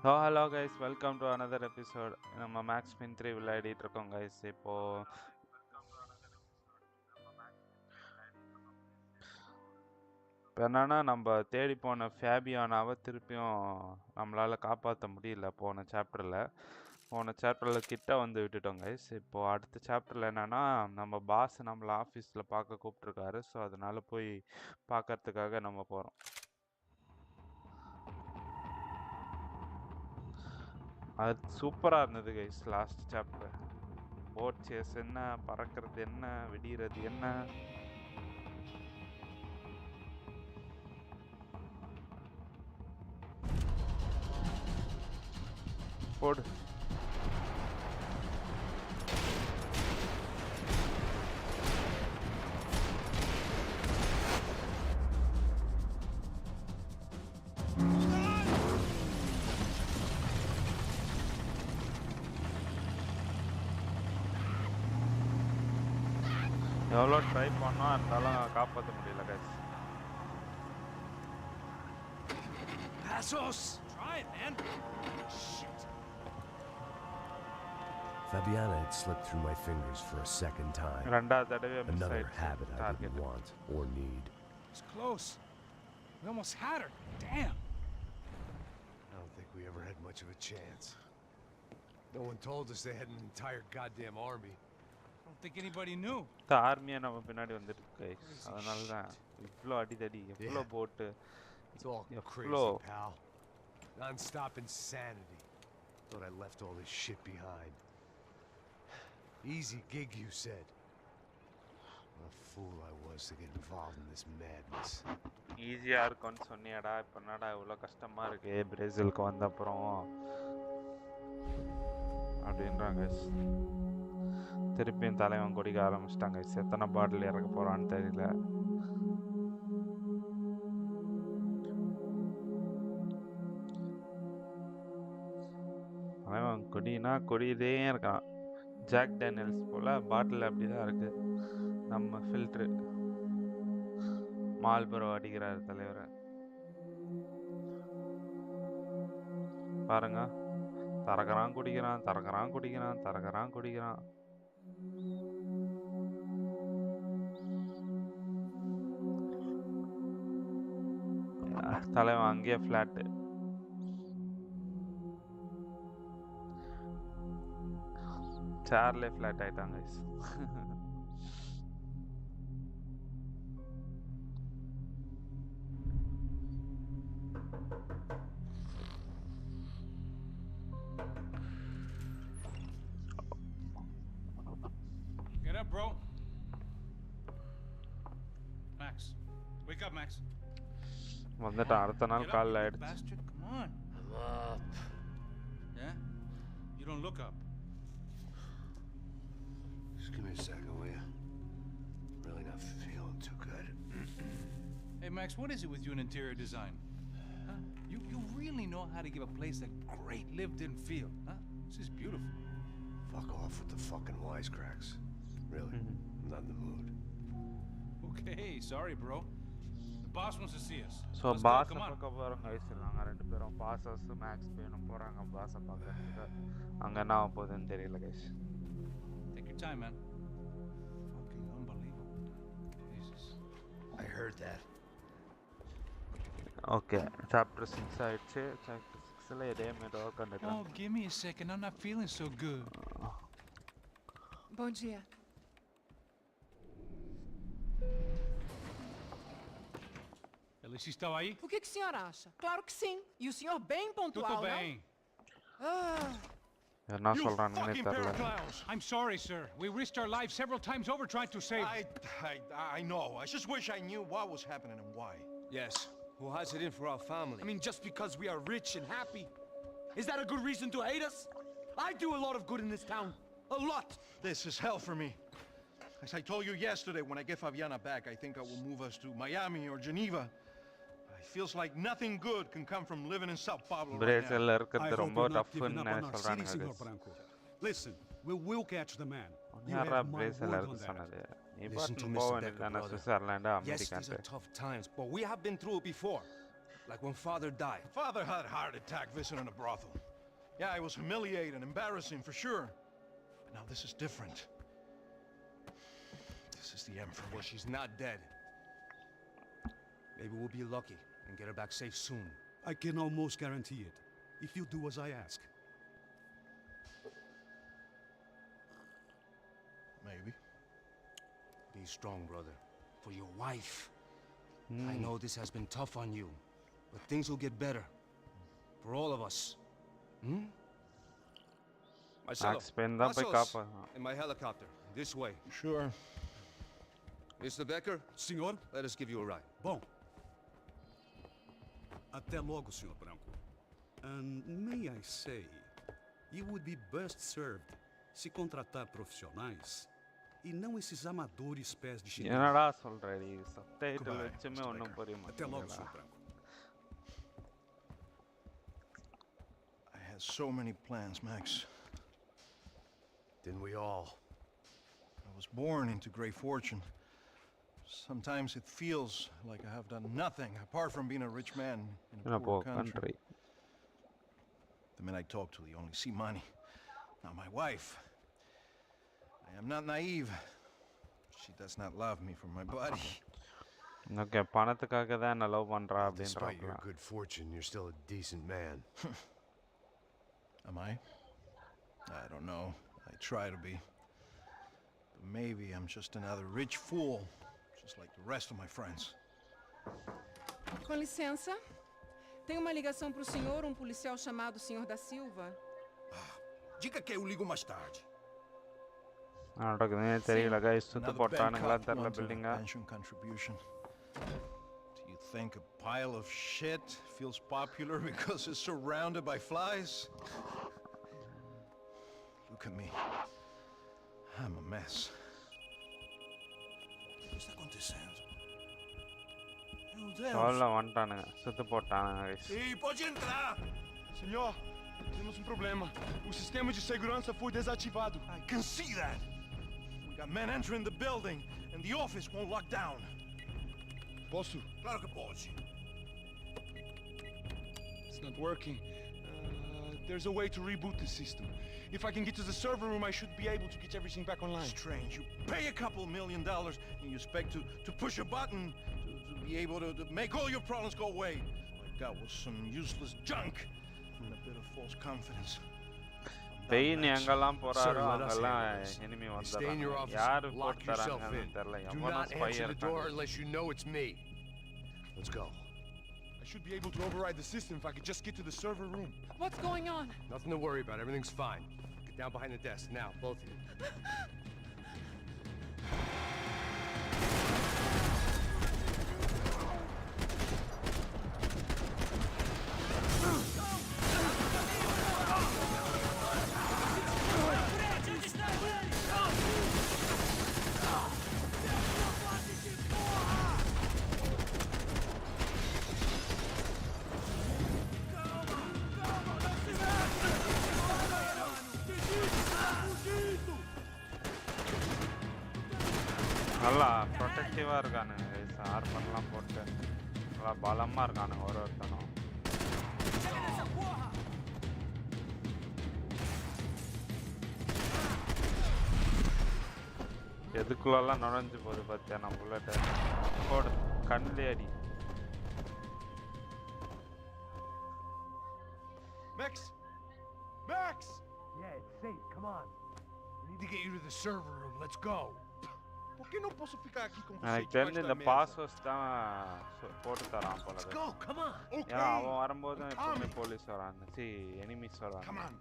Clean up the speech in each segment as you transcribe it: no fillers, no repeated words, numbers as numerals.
Oh, hello guys, welcome to another episode. நம்ம maths பின் 3 விளையாடிட்டு இருக்கோம் guys. இப்போ என்னன்னா நம்ம தேடி போன ஃபேபியானாவை திருப்பியும் நம்மளால் காப்பாற்ற முடியல போன சாப்டரில் கிட்ட வந்து விட்டுட்டோம் கைஸ். இப்போது அடுத்த சாப்டரில் என்னென்னா நம்ம பாஸ் நம்மளை ஆஃபீஸில் பார்க்க கூப்பிட்ருக்காரு. ஸோ அதனால போய் பார்க்கறதுக்காக நம்ம போகிறோம். அது சூப்பராக இருந்தது guys. Last chapter boat chase என்ன, பறக்கிறது என்ன, வெடிகிறது என்ன. போடு. எவ்வளோ ட்ரை பண்ணோம், இருந்தாலும் காப்பாற்ற முடியல guys. Passos! Try it, man! Shit! Fabiana had slipped through my fingers for a second time. Another habit I didn't want or need. It's close. We almost had her. Damn! I don't think we ever had much of a chance. No one told us they had an entire goddamn army. I don't think anybody knew. The army நம்ம பின்னாடி வந்துட்டு guys. அதனால தான் இவ்ளோ அடிதடி, எவ்ளோ boat. It's all crazy, pal. Non-stop insanity. Thought I left all this shit behind. Easy gig, you said. What a fool I was to get involved in this madness. ஈஸியா இருக்கும்னு சொன்னியாடா, இப்போ என்னடா இவ்வளோ கஷ்டமா இருக்கு பிரேசிலுக்கு வந்த அப்புறம் அப்படின்றாங்க. திருப்பியும் தலைவன் குடிக்க ஆரம்பிச்சிட்டாங்க. எத்தனை பாட்டில் இறக்க போறான்னு தெரியல. தலைவன் குடினா குடிதே இருக்கான். ஜாக் டேனியல்ஸ் போல பாட்டில் அப்படிதான் இருக்கு. நம்ம ஃபில்ட்ரு மால்பரோ அடிக்கிறாரு தலைவரை பாருங்க. தரகறான் குடிக்கிறான், தரகறான் குடிக்கிறான், தரகறான் குடிக்கிறான். தலைவன் அங்கேயே ஃபிளாட்டு. சேர்லே ஃபிளாட் ஆயிட்டாங்க. Get up, bro. Max. Wake up, Max. வந்துட்டான். அடுத்த நாள் காலைல ஆயிடுச்சு. Bastard, come on. I'm up. Yeah? You don't look up. Just give me a second, will you? Really not feeling too good. Hey, Max, what is it with you in interior design? Huh? You really know how to give a place a great lived-in feel, huh? This is beautiful. Fuck off with the fucking wisecracks. Really, I'm not in the mood. Okay, sorry, bro. The boss wants to see us. So பாஸை பார்க்க போகிறோம் guys. நாங்கள் ரெண்டு பேரும் bosses maths பேனும் போகிறாங்க பாஸை பார்க்குறதுக்கு. அங்கே என்ன ஆக போகுதுன்னு தெரியல guys. Take your time, man. Fucking unbelievable. Jesus. I heard that. Okay, chapter 6 ஆயிடுச்சு. சாப்டர் 6ல் இதே மாதிரி கண்டுக்கலாம். Oh, give me a second. I'm not feeling so good. Bom dia. Alice estava aí? O que o senhor acha? Claro que sim. E o senhor bem pontual, Tudo não? bem. என்ன சொல்கிறாங்கன்னே தெரியல. I'm sorry, sir. We risked our lives several times over trying to save... I know. I just wish I knew what was happening and why. Yes. Who has it in for our family? I mean, just because we are rich and happy, is that a good reason to hate us? I do a lot of good in this town. A lot. This is hell for me. As I told you yesterday, when I get Fabiana back, I think I will move us to Miami or Geneva. It feels like nothing good can come from living in Sao Paulo right now. பிரேசில்ல இருக்கிறது ரொம்ப டஃப்னு சொல்கிறாங்க. Listen, we will catch the man. யாரா பிரேசில்ல இருக்கு சொன்னது? நீ பாட்டு போக வேண்டியதானே Switzerland, Yes, these அமெரிக்கான்ட்டு. are tough times, but we have been through it before. Like when Father died. Father had a heart attack visiting a brothel. Yeah, it was humiliating, embarrassing for sure. But now this is different. This is the end for me. Well, she's not dead. Maybe we'll be lucky and get her back safe soon. I can almost guarantee it, if you do as I ask. Maybe. Be strong, brother. For your wife. I know this has been tough on you, but things will get better. For all of us. Marcelo, Max Payne தான் போய் pasos Kaappaan. in my helicopter. This way. Sure. Mr. Becker, Senhor? let us give you a ride. Bom. Até logo, Sr. Branco. And may I say, you would be best served se contratar profissionais e não esses amadores pés de chinelo. என்னடா சொல்றடி subtitle வச்சுமே ஒன்றும் புரிய Até logo, மாட்டேங்குதுடா. Sr. Branco. I had so many plans, Max. Didn't we all? I was born into great fortune. Sometimes it feels like I have done nothing apart from being a rich man in a poor country. The men I talk to, they only see money. Now my wife, I am not naive. She does not love me for my body. Okay, பணத்துக்காக தான் என்ன love பண்றா Despite your அப்படின்றாப்ல. good fortune, you're still a decent man. Am I? I don't know. I try to be. But maybe I'm just another rich fool, just like the rest of my friends. Com licença. Tem uma ligação para o senhor, um policial chamado Sr. da Silva. Diga que eu ligo mais tarde. நடக்குதுன்னே தெரியல guys சுத்து Another போட்டானுங்களா bad cop தெரியல wants a பில்டிங்க. pension contribution. Do you think a pile of shit feels popular because it's surrounded by flies? Look at me. I'm a mess. O que está acontecendo? Meu Deus. சொல்ல வந்துட்டானுங்க சுத்து போட்டானுங்க guys. Sim, pode entrar. Senhor, temos um problema. O sistema de segurança foi desativado. I can see that. We got men entering the building and the office won't lock down. Posso? Claro que pode. It's not working. There's a way to reboot the system. If I can get to the server room, I should be able to get everything back online. Strange. You pay a couple $1 million and you expect to push a button to be able to make all your problems go away. All I got was some useless junk and a bit of false confidence. Pain எங்கெல்லாம் Sir, போறாரோ let us அங்கெல்லாம் handle this. Enemy You stay in your வந்துடுறாங்க. office, யாரு lock போட்டு yourself தராங்கன்னு in. தெரியல. Do எவனோ not spy answer the door இருக்காங்க. unless you know it's me. Let's go. I should be able to override the system if I could just get to the server room. What's going on? Nothing to worry about. Everything's fine. Get down behind the desk now, both of you. நல்லா ப்ரொடெக்டிவா இருக்கானுங்க guys ஆர்மர்லாம் போட்டு நல்லா பலமா இருக்கானுங்க ஒருத்தனும். எதுக்குள்ளெல்லாம் நுழைஞ்சு போகுது பார்த்தியா நம்ம புல்லட்டு போடு கண்ணிலே அடி. Max! Max! Yeah, it's safe. Come on. We need to get you to the server room. Let's go. Por que não posso ficar aqui com você எனக்கு debaixo தெரிஞ்சு da இந்த mesa? பாஸ்வேர்ட்ஸ் தான் போட்டு தரான் போல. Let's go. Come on. Okay. ஏன்னா அவன் வரும்போது எப்பவுமே போலீஸ் வராங்க. எனிமீஸ் Come வராங்க. on.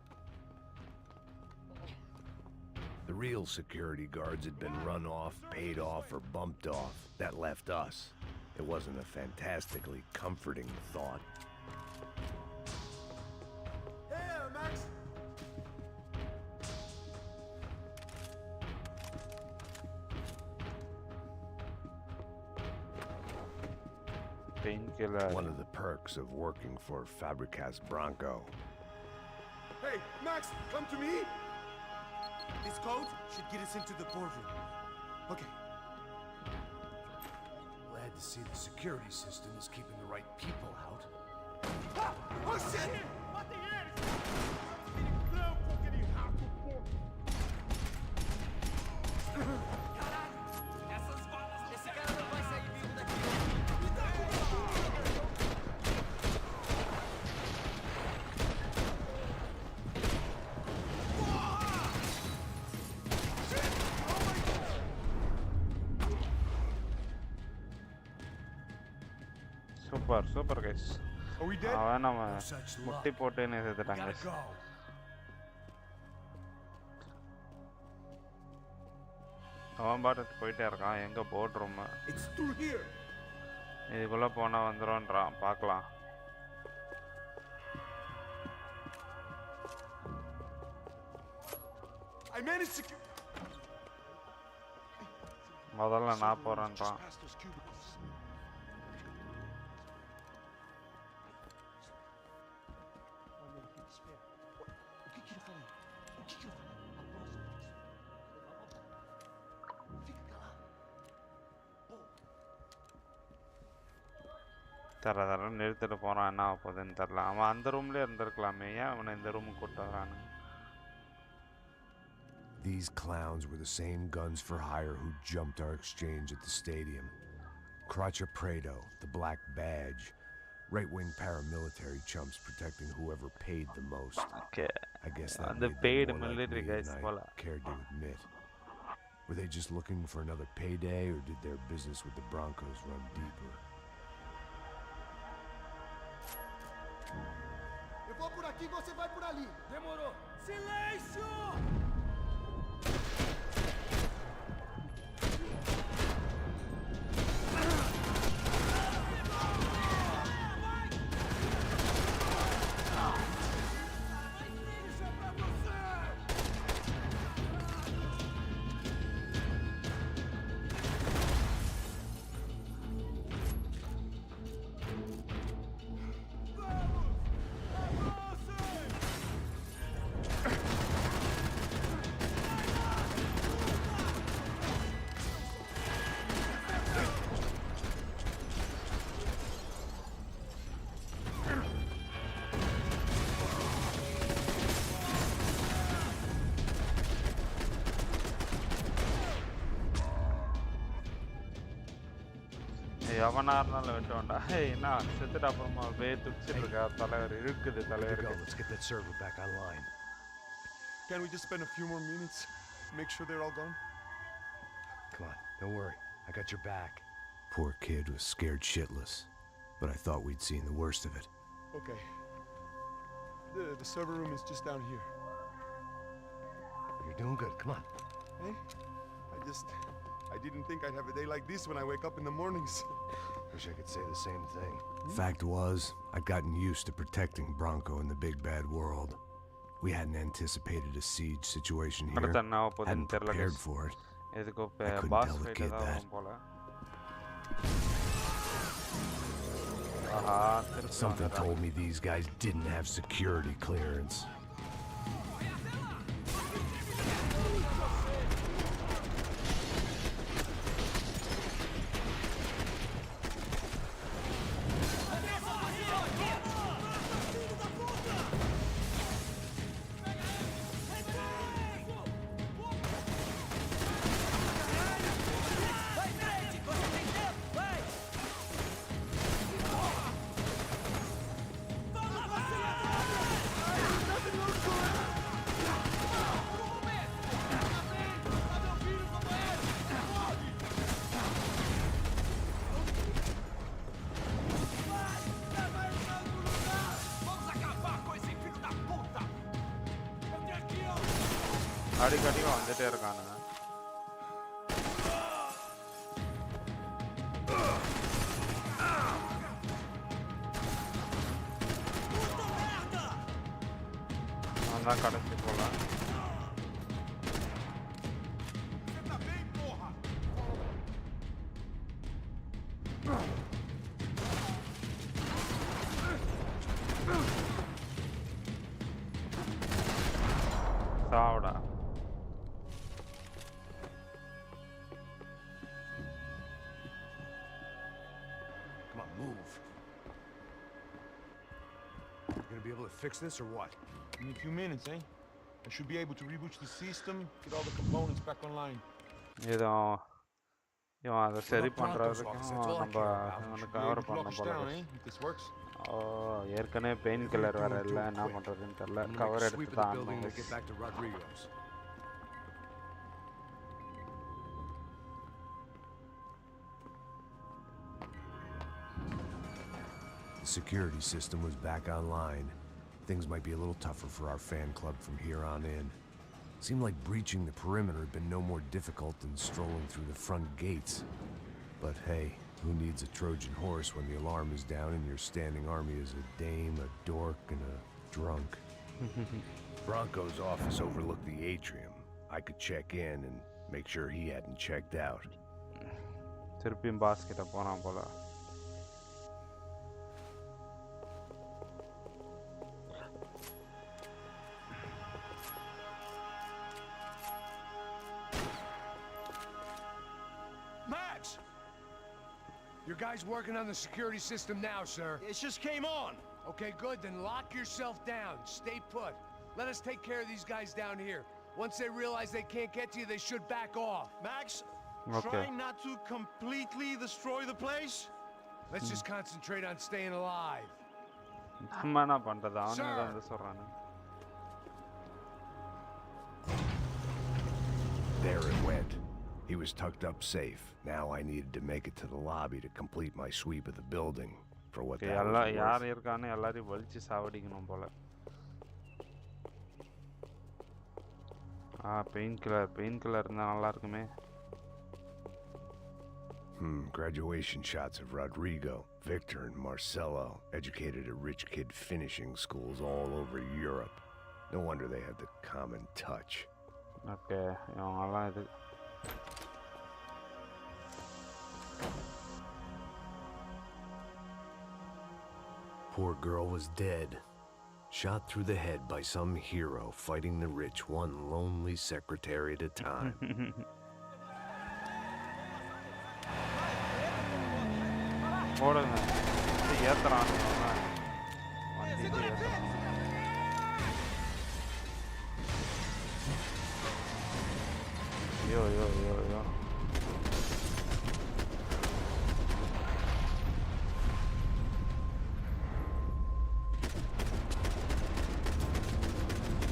The real security guards had been run off, paid off, or bumped off. That left us. It wasn't a fantastically comforting thought. Hey, Max! Painkiller. One of the perks of working for Fabricas Branco. Hey, Max, come to me! This code should get us into the boardroom. Okay. Glad to see the security system is keeping the right people out. Oh shit! Super guys. Are we dead? அவன் நம்ம No such luck. முட்டி போட்டுன்னு செத்துட்டாங்க Gotta guys. go. அவன் பாட்டுக்கு போயிட்டே இருக்கான். எங்க boat room It's through here. இதுக்குள்ள போனா வந்துரும்ன்றான். பார்க்கலாம். I managed to. முதல்ல நான் போறேன்றான். Past those cubicles. தர நிறுத்திட்டு போறான். என்ன ஆக போகுதுன்னு தெரியல. அவன் அந்த ரூம்லயே இருந்திருக்கலாமே. ஏன் அவனை இந்த ரூமுக்கு கூட்டு வரானு? These clowns were the same guns for hire who jumped our exchange at the stadium. Crotcha Prado, the Black Badge. Right-wing paramilitary chumps protecting whoever paid the most. Okay. I guess that The made them paid more like military me guys, than I voila. cared to admit. Were they just looking for another payday, or did their business with the Broncos run deeper? Eu vou por aqui, você vai por ali. Demorou. Silêncio! எவனா இருந்தாலும் வெட்டுவான்டா. என்ன செத்துட்டு அப்புறமா துடிச்சிட்டு இருக்கா தலைவர். இருக்குது தலைவருக்கு. Let's get that server back online. Can we just spend a few more minutes? Make sure they're all gone? Come on, don't worry. I got your back. Poor kid was scared shitless, but I thought we'd seen the worst of it. Okay. The server room is just down here. You're doing good. Come on. Hey? I didn't think I'd have a day like this when I wake up in the mornings. Wish I could say the same thing. Fact was, I'd gotten used to protecting Bronco in the big bad world. We hadn't anticipated a siege situation here. அடுத்து என்ன ஆக போகுதுன்னு Hadn't தெரியல prepared guys. for it. எதுக்கு I couldn't pass tell the fight kid ஏதாவது that. வரும் போல. ஆஹா, திருப்பி Something வந்துடுறான். told me these guys didn't have security clearance. அடிக்கடி வந்துட்டே இருக்கானுங்க. நான் கடைசி போல. சாவுடா. be able to fix this or what? In a few minutes, eh? I should be able to reboot the system, get all the components back online. ஏதோ இவன் அதை சரி What about Bronco's பண்ணுறதுக்கும் office? That's all I நம்ம care about. இவனை Should be cover able to பண்ண lock us போல down, guys. eh? If this works. ஓ ஏற்கனவே பெயின் கில்லர் வேற இல்லை என்ன பண்ணுறதுன்னு தெரில I'm gonna make cover a எடுத்து sweep of the தான் building to get back to Rodrigo's. The security system was back online. Things might be a little tougher for our fan club from here on in. Seemed like breaching the perimeter had been no more difficult than strolling through the front gates. But hey, who needs a Trojan horse when the alarm is down and your standing army is a dame, a dork, and a drunk? Bronco's office overlooked the atrium. I could check in and make sure he hadn't checked out. திருப்பியும் pass கிட்ட போனான் போல. Max! Your guy's working on the security system now, sir. It just came on. Okay, good. Then lock yourself down. Stay put. Let us take care of these guys down here. Once they realize they can't get to you, they should back off. Max, Okay. try not to completely destroy the place. Let's just concentrate on staying alive. நம்ம என்ன பண்றது அவனுங்க வந்து சொல்றானு. There it went. He was tucked up safe. Now I needed to make it to the lobby to complete my sweep of the building. For what that was worth. யார் இருக்கானே எல்லாரையும் வலிச்சு சாவடிக்கணும் போல. பெயின் கில்லர் இருந்தா நல்லா இருக்குமே. Graduation shots of Rodrigo, Victor, and Marcelo, educated at rich kid finishing schools all over Europe. No wonder they had the common touch. Okay இவங்கெல்லாம் இது Poor girl was dead. Shot through the head by some hero fighting the rich one lonely secretary at a time. போடுங்க ஏத்துறான் வண்டிக்கு ஏத்துறான். ஐயோ ஐயோ ஐயோ ஐயோ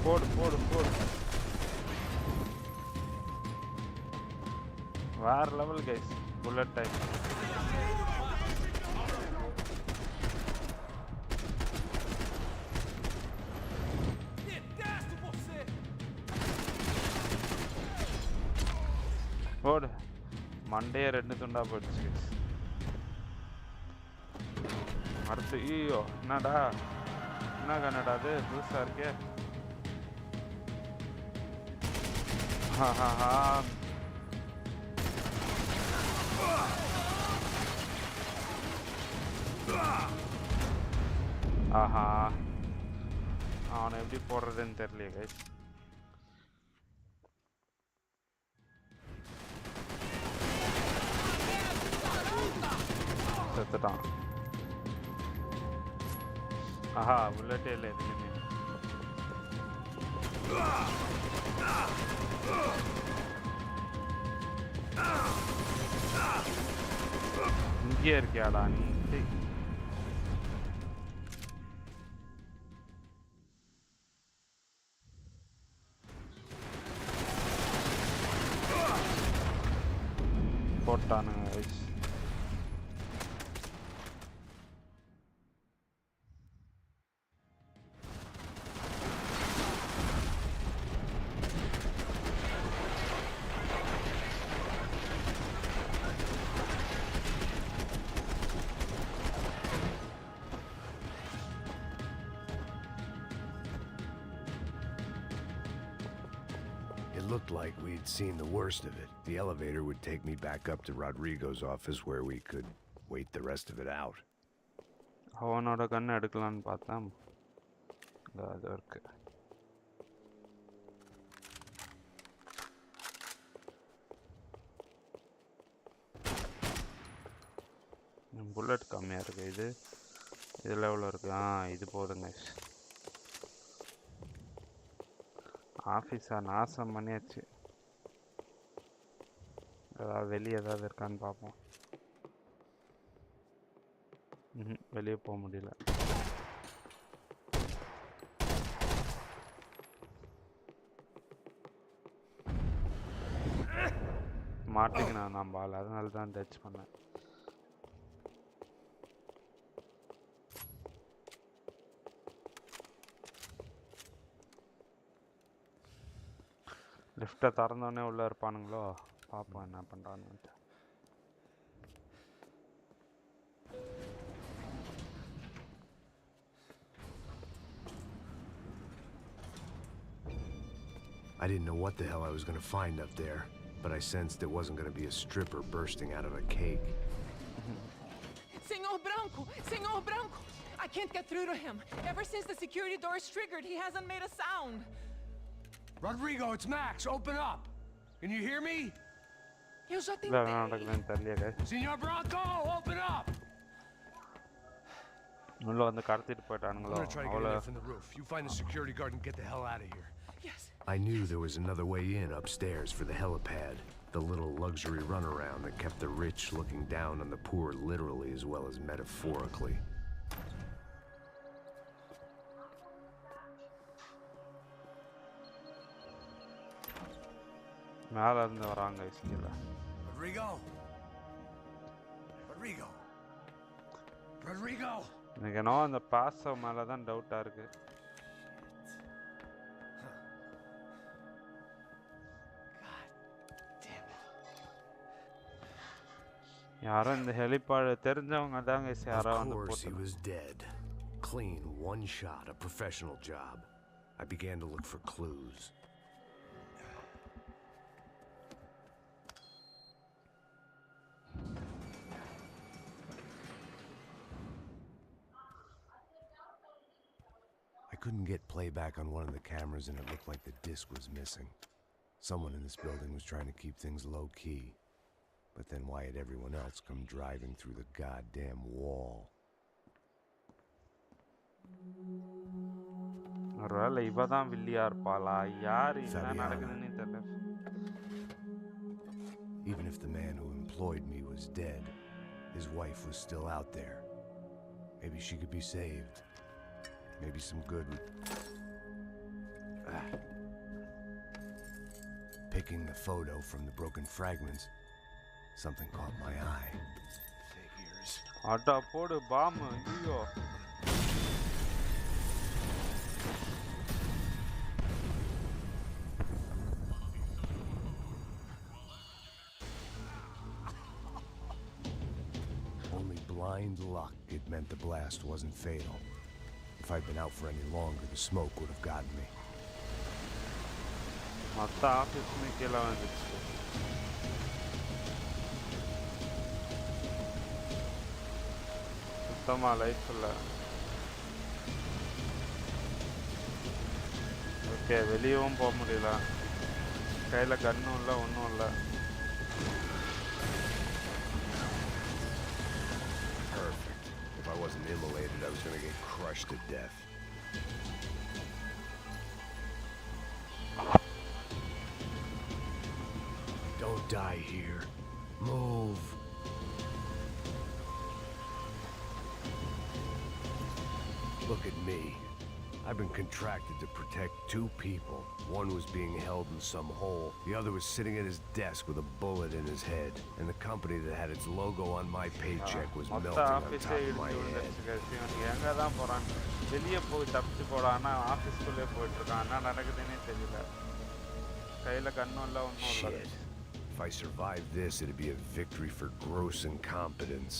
போடு போடு போடு வேற லெவல் கைஸ் புல்லட் டைம் போடு மண்டையே ரெண்டு துண்டா போயிடுச்சு அடுத்து ஐயோ என்னடா என்ன கண்ணடா அது புதுசா இருக்கே ஆஹா அவனை எப்படி போடுறதுன்னு தெரியலையே கைஸ் செத்துட்டான் ஆஹா புல்லட்டே இல்லை எதுக்குமே இங்கே இருக்கியாடா நீ போட்டானுங்க guys. It looked like we'd seen the worst of it. The elevator would take me back up to Rodrigo's office where we could wait the rest of it out. அவனோட கண்ணை எடுக்கலான்னு பார்த்தா அது இருக்கு புல்லட் கம்மியாக இருக்குது இது லெவலில் இருக்கு இது போதுங்க ஆஃபீஸை நாசம் பண்ணியாச்சு. ஏதாவது வெளியே ஏதாவது இருக்கான்னு பார்ப்போம். வெளியே போக முடியல. மாட்டிக்கினான் நான் பால், அதனால தான் டச் பண்ணேன். லிஃப்ட்டை திறந்தோடனே உள்ளே இருப்பானுங்களோ, பார்ப்போம் என்ன பண்ணுறான்னு. I didn't know what the hell I was going to find up there, but I sensed it wasn't going to be a stripper bursting out of a cake. Senor Branco! Senor Branco! I can't get through to him. Ever since the security door is triggered, he hasn't made a sound. Rodrigo, it's Max. Open up. Can you hear me? Eu já tentei. Senor Branco, open up! உள்ள வந்து கடத்திட்டு போயிட்டானுங்களோ. I'm gonna try to get in from the roof. You find the security guard and get the hell out of here. Yes. I knew there was another way in upstairs for the helipad. The little luxury runaround that kept the rich looking down on the poor literally as well as metaphorically. மேல இருந்து வராங்க இஸ்கில. Rodrigo. Rodrigo. Rodrigo. எனக்கு என்னோ அந்த pass மேல தான் டவுட்டா இருக்கு. யாரோ இந்த ஹெலிபாட் தெரிஞ்சவங்க தாங்க யாரோ வந்து போட்டு. Of course he was dead. Clean, one shot, a professional job. I began to look for clues. I couldn't get playback on one of the cameras and it looked like the disc was missing. Someone in this building was trying to keep things low-key. But then why had everyone else come driving through the goddamn wall? ஒருவேளை இவ தான் வில்லியா இருப்பாளா? யார் என்ன நடக்குதுன்னு தெரியல. Even if the man who employed me was dead, his wife was still out there. Maybe she could be saved. Maybe some good would... Picking the photo from the broken fragments, something caught my eye. Figures. அடா போடு bomb. ஐயோ. Only blind luck it meant the blast wasn't fatal. If I'd been out for any longer, the smoke would have gotten me. மொத்த ஆஃபீஸுமே கீழே வந்துச்சு. சுத்தமாக life இல்லை. Okay, வெளியவும் போக முடியல. கையில் கன்னும் இல்லை, ஒன்றும் இல்லை. Perfect. If I wasn't immolated, I was going to get crushed to death. Don't die here. Move. Look at me. I've been contracted to protect two people. One was being held in some hole. The other was sitting at his desk with a bullet in his head. And the company that had its logo on my paycheck was melting on top of my head. எங்கே தான் போகிறான்? வெளியே போய் தப்பிச்சு போடான்னா ஆஃபீஸ்க்குள்ளே போயிட்டுருக்கான். என்ன நடக்குதுன்னே தெரியல. கையில் கன்னும் இல்லை, ஒன்றும் இல்லை. Shit. If I survived this, it'd be a victory for gross incompetence.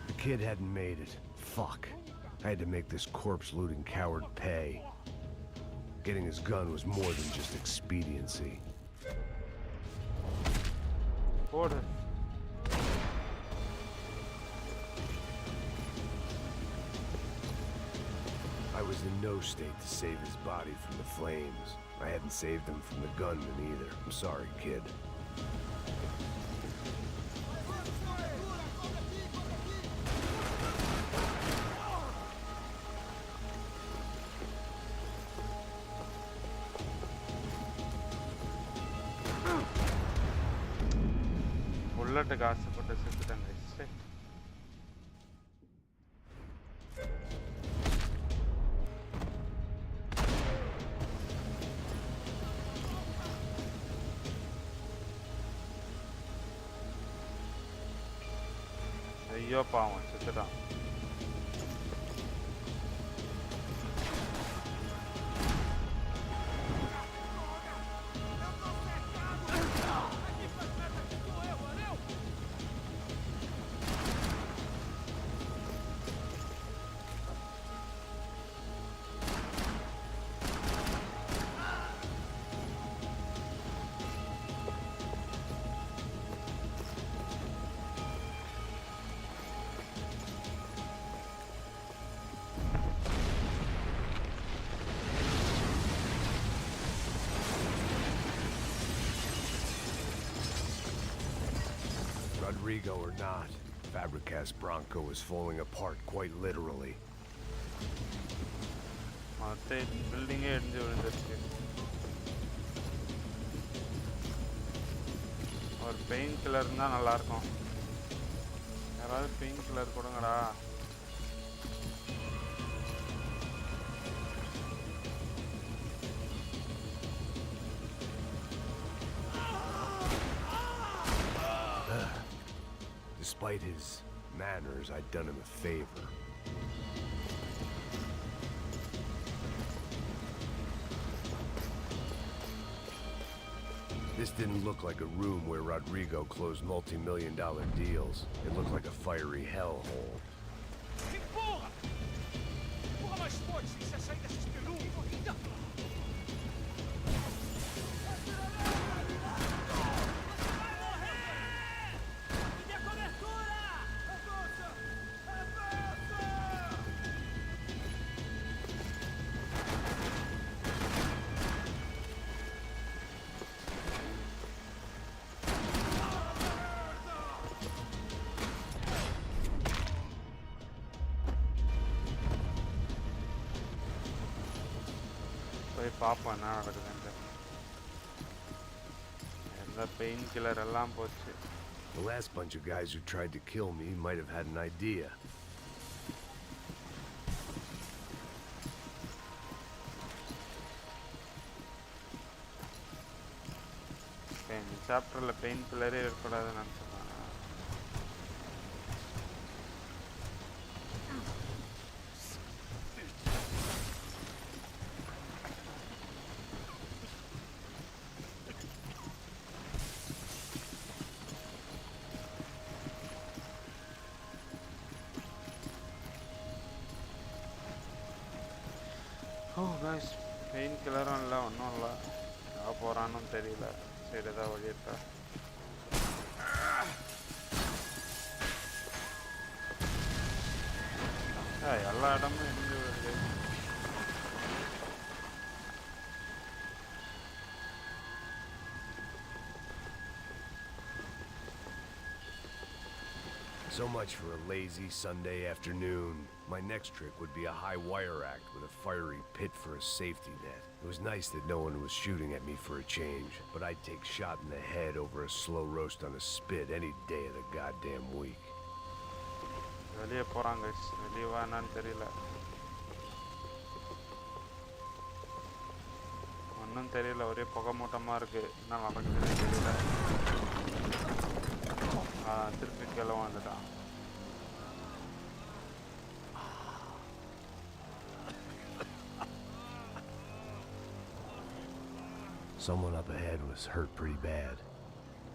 The kid hadn't made it. Fuck. I had to make this corpse-looting coward pay. Getting his gun was more than just expediency. Order. I was in no state to save his body from the flames. I hadn't saved him from the gunman either. I'm sorry, kid. புல்லட்டுக்கு ஆசைப்பட்டு செத்துட்டேன் guys. ஐயோ பாவம் செத்துட்டான். Rodrigo or not, Fabregas Bronco is falling apart quite literally. மொத்த பில்டிங்கே இடிஞ்சு விழுந்துருச்சு. ஒரு pain killer இருந்தால் நல்லாயிருக்கும். யாராவது பெயின் கில்லர் கொடுங்கடா. Despite his manners, I'd done him a favor. This didn't look like a room where Rodrigo closed multi-million-dollar deals. It looked like a fiery hellhole. Empurra! Empurra mais forte se quiser sair dessa espelunca! போய் பார்ப்போம் என்ன நடக்குதுன்ட்டு. எந்த pain killer எல்லாம் போச்சு. The last bunch of guys who tried to kill me might have had an idea. இந்த சாப்டரில் pain கில்லரே இருக்கக்கூடாதுன்னு நினச்சேன். ஓ கைஸ், பெயின் கில்லரும் இல்லை, ஒன்றும் இல்லை. எங்கே போகிறான்னு தெரியல. சரி, ஏதாவது வழி இருக்கா? எல்லா இடமும் இருந்து வருது. So much for a lazy Sunday afternoon. My next trick would be a high wire act with a fiery pit for a safety net. It was nice that no one was shooting at me for a change, but I'd take shot in the head over a slow roast on a spit any day of the goddamn week. வெளியே போகிறாங்க, வெளியே வானான்னு தெரியல. ஒன்றும் தெரியல, ஒரே புகை மூட்டமாக இருக்குது. என்ன நடக்குதுன்னு தெரியல. திருப்பி கீழே வந்துட்டான். Someone up ahead was hurt pretty bad.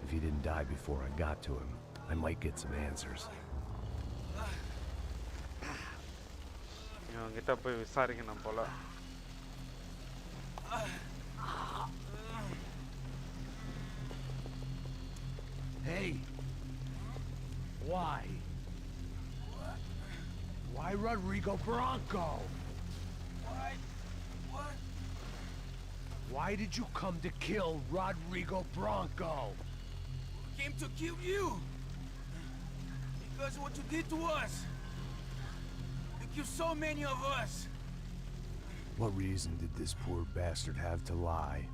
If he didn't die before I got to him, I might get some answers. இவங்கிட்ட போய் விசாரிக்கணும் போல. Hey! Why? Why Rodrigo Bronco? What? Why did you come to kill Rodrigo Bronco? Came to kill you! Because of what you did to us! You killed so many of us! What reason did this poor bastard have to lie?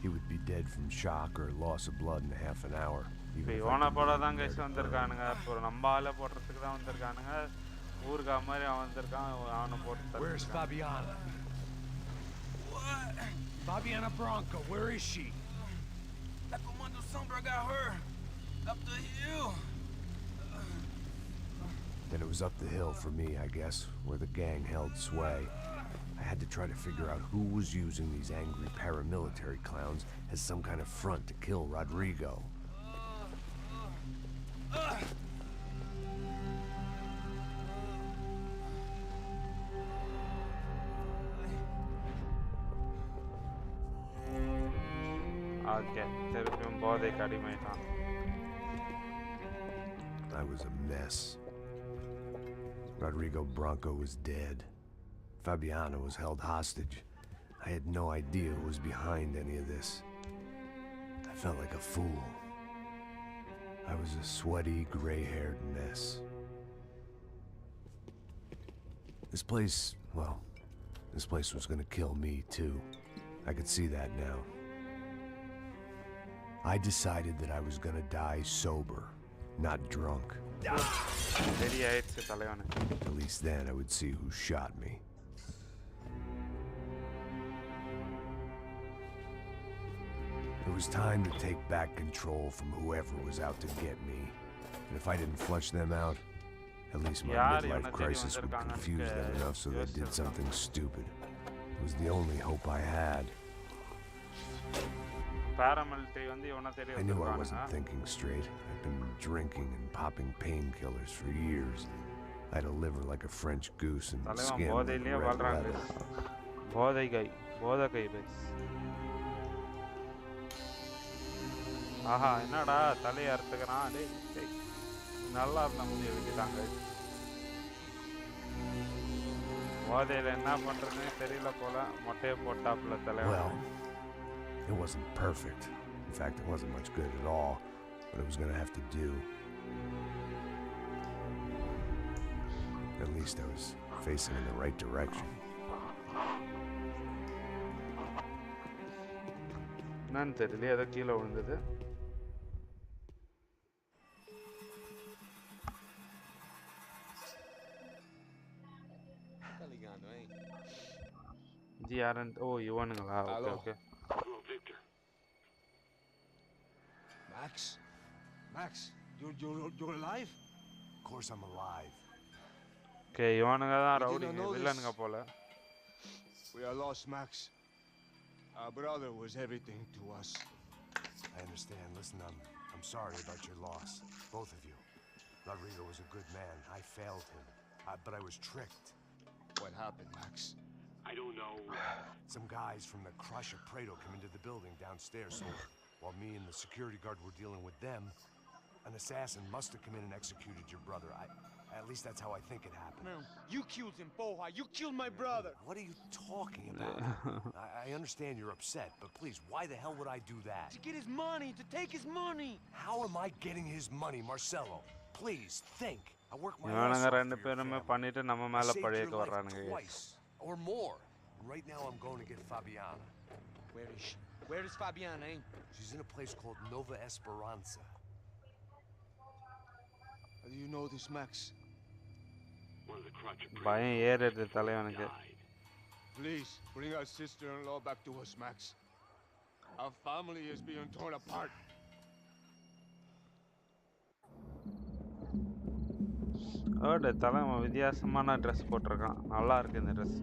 He would be dead from shock or loss of blood in half an hour. Even if இவனை I போட didn't தான் live guys there to வந்திருக்கானுங்க. இப்போ நம்ம ஆளை போடுறதுக்கு தான் வந்திருக்கானுங்க. ஊருக்கா மாதிரி அவன் வந்திருக்கான். அவனை போட்டு Where's Fabiana? What? Fabiana Branco, where is she? That Comando Sombra got her. Up the hill. Then it was up the hill for me, I guess, where the gang held sway. I had to try to figure out who was using these angry paramilitary clowns as some kind of front to kill Rodrigo. Okay திருப்பியும் போதைக்கு அடிமைட்டான். I was a mess. Rodrigo Branco was dead. Fabiana was held hostage. I had no idea who was behind any of this. I felt like a fool. I was a sweaty, gray-haired mess. This place, well, this place was gonna kill me too. I could see that now. I decided that I was gonna die sober, not drunk. At least then I would see who shot me. It was time to take back control from whoever was out to get me. And if I didn't flush them out, at least my midlife crisis would confuse them enough so they did something stupid. It was the only hope I had. I knew I wasn't thinking straight. I'd been drinking and popping painkillers for years. I had a liver like a French goose and skin like red leather. ஆஹா என்னடா தலையை அறுத்துக்கிறான். டேய் நல்லா இருந்த முடி எழுதிட்டாங்க. போதையில் என்ன பண்ணுறதுன்னு தெரியல போல. மொட்டையை போட்டாப்புல தலைவன். It wasn't perfect. In fact, it wasn't much good at all, but it was gonna have to do. At least I was facing in the right direction. என்னன்னு தெரியல, ஏதோ கீழே விழுந்தது. இது யாருன்னு? ஓ இவனுங்களா? Okay okay. Max? Max, you're alive? Of course I'm alive. Okay இவனுங்க தான் ரவுடிங்க, வில்லனுங்க போல. We are lost, Max. Our brother was everything to us. I understand. Listen, I'm sorry about your loss, both of you. Rodrigo was a good man. I failed him, but I was tricked. What happened, Max? I don't know. Some guys from the Crush of Prado came into the building downstairs, so while me and the security guard were dealing with them, an assassin must have come in and executed your brother. At least that's how I think it happened. Man, you killed him, Boha. You killed my brother. What are you talking about? I understand you're upset, but please, why the hell would I do that? To get his money, to take his money. How am I getting his money, Marcelo? Please, think. I work my ass off ரெண்டு பேருமே பண்ணிட்டு நம்ம மேல பழியக்க வர்றானுங்க. Twice or more. Right now I'm going to get Fabiana. Where is she? Where is Fabiana, eh? She's in a place called Nova Esperanza. How do you know this, Max? பயம் ஏறுது தலைவனுக்கு. Please, bring our sister-in-law back to us, Max. Our family is being torn apart. ஓட தலைவன் வித்தியாசமான dress போட்டிருக்கான். நல்லா இருக்கு இந்த dress.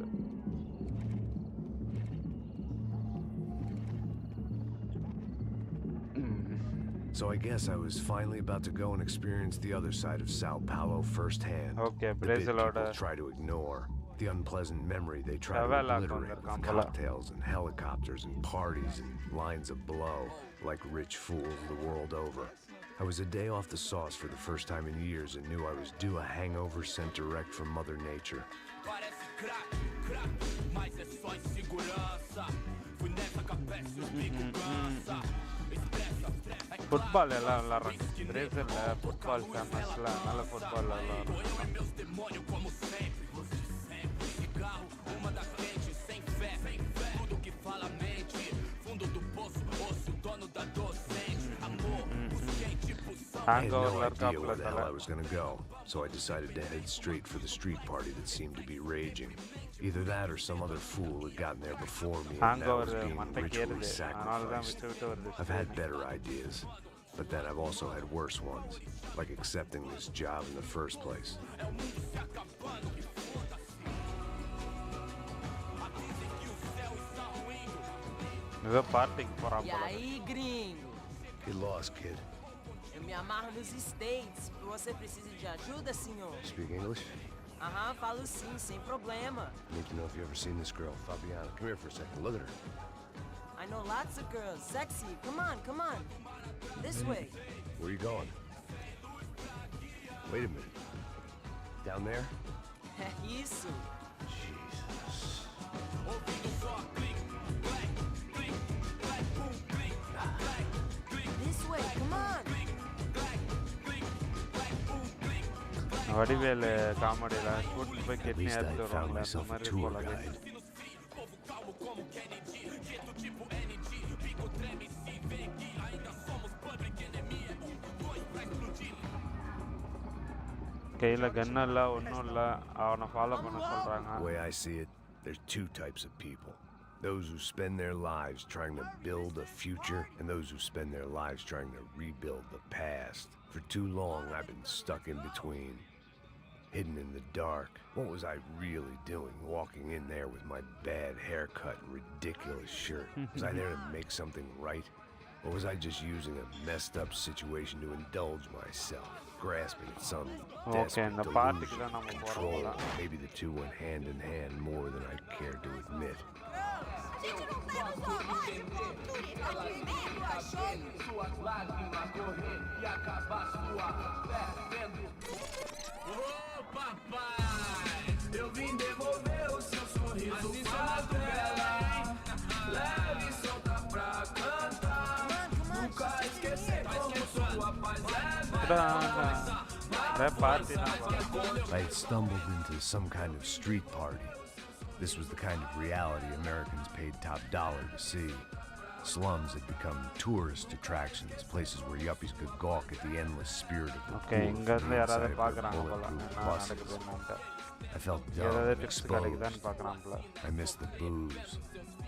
So I guess I was finally about to go and experience the other side of Sao Paulo firsthand. Okay, the bit people try to ignore. The unpleasant memory they try to obliterate with cocktails and helicopters and parties and lines of blow, like rich fools the world over. I was a day off the sauce for the first time in years and knew I was due a hangover sent direct from Mother Nature. Football எல்லாம் விளாட்றாங்க. பிரேசிலில் football ஃபேமஸில் நல்ல football விளாட்றாங்க. I had no idea where the hell I was gonna go, so I decided to head straight for the street party that seemed to be raging. Either that or some other fool had gotten there before me and now was being ritually sacrificed. I've had better ideas, but then I've also had worse ones, like accepting this job in the first place. E aí, gringo? Get lost, kid. Eu me amarro nos States. Você precisa de ajuda, senhor? Speak English? Aham, falo sim, sem problema. Need to know if you ever seen this girl, Fabiana. Come here for a second. Look at her. I know lots of girls. Sexy. Come on, come on. This way. Where you going? Wait a minute. Down there? Isso. Jesus. This way, come on. Vadivelu காமெடியில கூட்டிட்டு போய் At கெட்னி least I எடுத்து found வருவாங்களே அந்த myself a மாதிரி tour போல guide. கையில கன் இல்ல ஒன்றும் இல்லை அவனை ஃபாலோ பண்ண சொல்றாங்க. The way I see it, there's two types of people. Those who spend their lives trying to build a future, and those who spend their lives trying to rebuild the past. For too long, I've been stuck in between. Hidden in the dark. What was I really doing walking in there with my bad haircut and ridiculous shirt? Was I there to make something right? Or was I just using a messed up situation to indulge myself, grasping at some desperate delusion, control? Maybe the two went hand in hand more than I cared to admit. I had stumbled into some kind of street party. This was the kind of reality Americans paid top dollar to see. Slums had become tourist attractions, places where yuppies could gawk at the endless spirit of the poor from the inside of their bulletproof buses. I felt dumb and exposed. I missed the booze.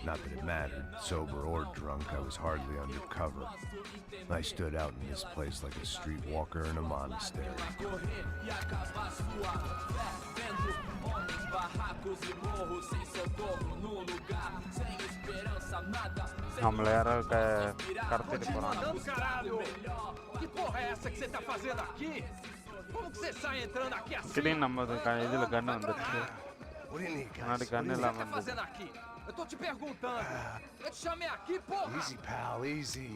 Not that it mattered. Sober or drunk, I was hardly under cover. I stood out in this place like a streetwalker in a monastery. நம்மள யாரோ கடத்திட்டு போறாங்க. Que porra é essa que você tá fazendo aqui? Como que você sai entrando aqui assim? திடீர்னு நம்ம இதுல கண்ணு வந்துருச்சு. முன்னாடி கண்ணு இல்லாம O que você tá fazendo aqui? Eu tô te perguntando. Eu te chamei aqui, porra! Easy, pal, easy.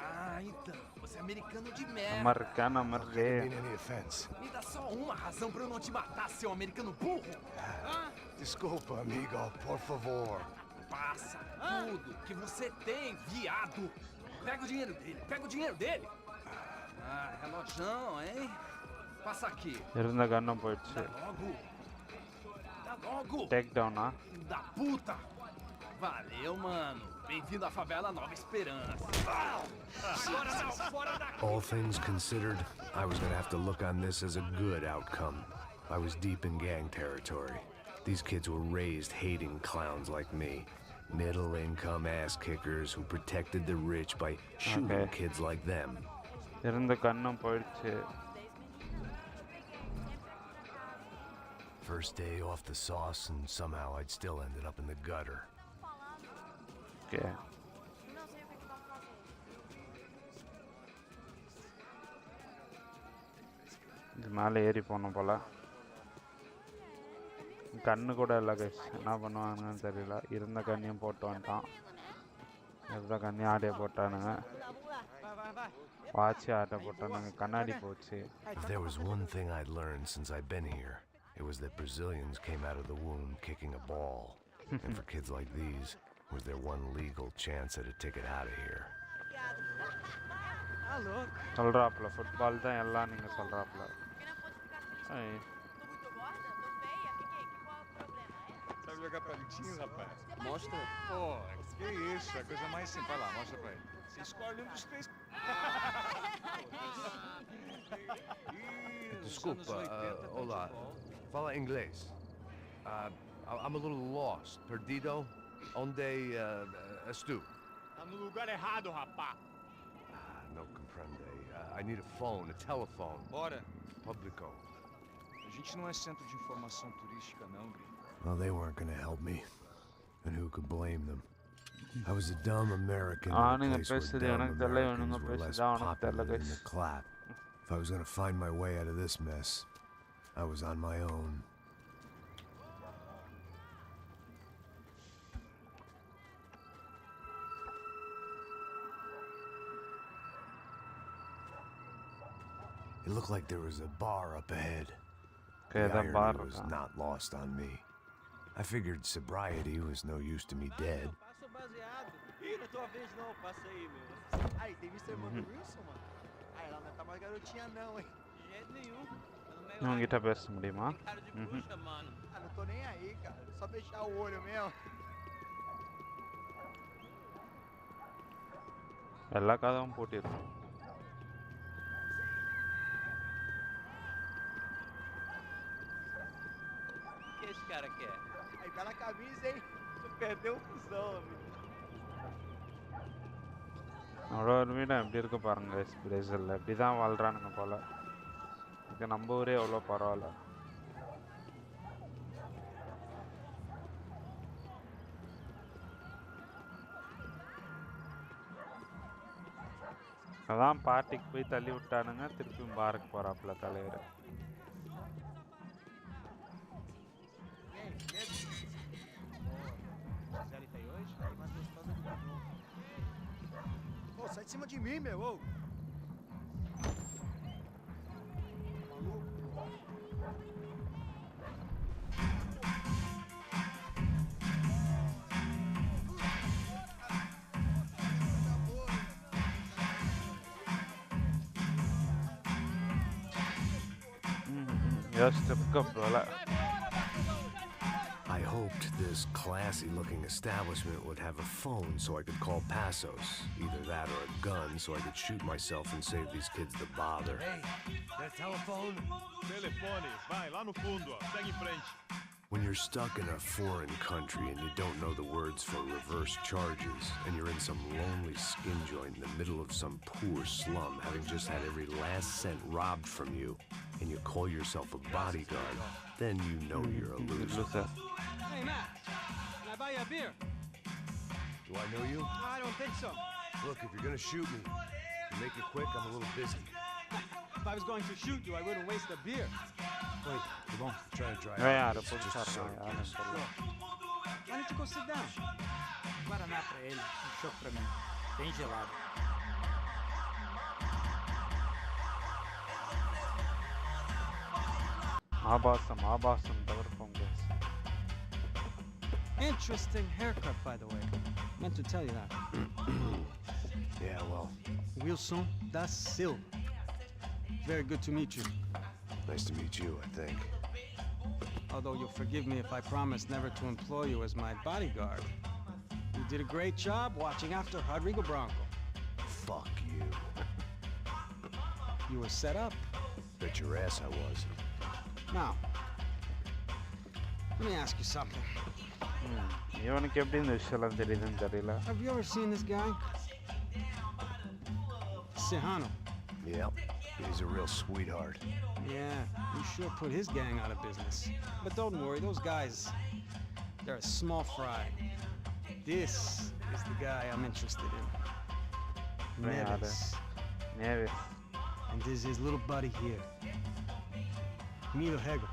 Ah, então. Você é americano de merda. Americano, Didn't americano. mean any offense. Me dá só uma razão pra eu não te matar, seu americano burro. Desculpa, amigo, por favor. Passa tudo que você tem, viado. Pega o dinheiro dele, pega o dinheiro dele. Ah, relojão, hein? Passa aqui. இருந்த கண்ணும் போயிடுச்சு. Dá logo. Dá logo. Take டவுனா? Filho da puta. Valeu, mano. Bem-vindo à favela Nova Esperança. Agora não, fora daqui. All things considered, I was gonna have to look on this as a good outcome. I was deep in gang territory. These kids were raised hating clowns like me. Middle-income ass-kickers who protected the rich by shooting kids like them. இருந்த கண்ணும் போயிடுச்சு. First day off the sauce, and somehow I'd still ended up in the gutter. Okay. இது மேலே ஏறி போகணும் போல. கண்ணு கூட இல்லை கைஸ், என்ன பண்ணுவாங்கன்னு தெரியல. இருந்த கண்ணையும் போட்டு வந்துட்டான். இருந்த கண்ணையும் ஆடையை போட்டானுங்க. வாட்சி ஆட்டை போட்டானுங்க. கண்ணாடி போச்சு. If there was one thing I'd learned since I've been here, it was that Brazilians came out of the womb kicking a ball. And for kids like these, was there one legal chance at a ticket out of here? சொல்கிறாப்புல football தான் எல்லாம் நீங்கள் சொல்கிறாப்புல. Sabe jogar palitinho, rapaz? Mostra. Pô, que isso, é a coisa mais simples. Vai lá, mostra pra ele. Você escolhe um dos três. Desculpa, hola. Fala inglês. I'm a little lost. Perdido? Onde estou? Tá no lugar errado, rapá. No comprende. I need a phone, a telephone. Bora. Publico. A gente não é centro de informação turística, não, gringo. Well, they weren't gonna help me. And who could blame them? I was a dumb American in a place where dumb Americans were less popular than the clap. If I was gonna find my way out of this mess, I was on my own. It looked like there was a bar up ahead. The irony was not lost on me. I figured sobriety was no use to me dead. Ih, não é tua vez não, passa aí, meu. Ai, tem visto a irmã do Wilson, mano? Ai, ela não tá mais garotinha não, hein? De jeito nenhum. Não kita பேச முடியுமா? Cara de bruxa, mano. Ah, não tô nem aí, cara. É só fechar o olho mesmo. எல்லா கதவும் பூட்டிருக்கும். O que esse cara quer? Aí tá na camisa, hein? Tu perdeu o cuzão, amigo. அவ்வளோ ஒரு வீடு எப்படி இருக்கு பாருங்க பிரேசிலில் இப்படி தான் வாழ்கிறானுங்க போல் இது நம்ம ஊரே எவ்வளோ பரவாயில்ல அதான் பார்ட்டிக்கு போய் தள்ளி விட்டானுங்க திருப்பியும் பாருக்கு போகிறாப்புல தலைவர் Sai de cima de mim, meu! Ô. I hoped this classy-looking establishment would have a phone so I could call Passos. Either that or a gun so I could shoot myself and save these kids the bother. Hey, that telephone? Telefone, vai lá no fundo, ó. Segue em frente. When you're stuck in a foreign country and you don't know the words for reverse charges, and you're in some lonely skin joint in the middle of some poor slum, having just had every last cent robbed from you, and you call yourself a bodyguard, then you know you're a loser. Hey, Matt, can I buy you a beer? Do I know you? I don't think so. Look, if you're gonna shoot me, to make it quick, I'm a little busy. If I was going to shoot you, I wouldn't waste a beer. Wait, come on, try to dry out. It's just a soda. Why don't you go sit down? Guaraná pra ele, chopp pra mim. Bem gelado. Awesome, Interesting haircut, by the way. Meant to tell you that. Yeah, well. Wilson da Silva. Very good to meet you. Nice to meet you, I think. Although you'll forgive me if I promise never to employ you as my bodyguard. You did a great job watching after Rodrigo Branco. Fuck you. You were set up. Bet your ass I was. Now, let me ask you something. Have you ever seen this guy? Serrano. Yep, he's a real sweetheart. Yeah, you sure put his gang out of business. But don't worry, those guys, they're a small fry. This is the guy I'm interested in. Neves. And this is his little buddy here. Milo Hegel.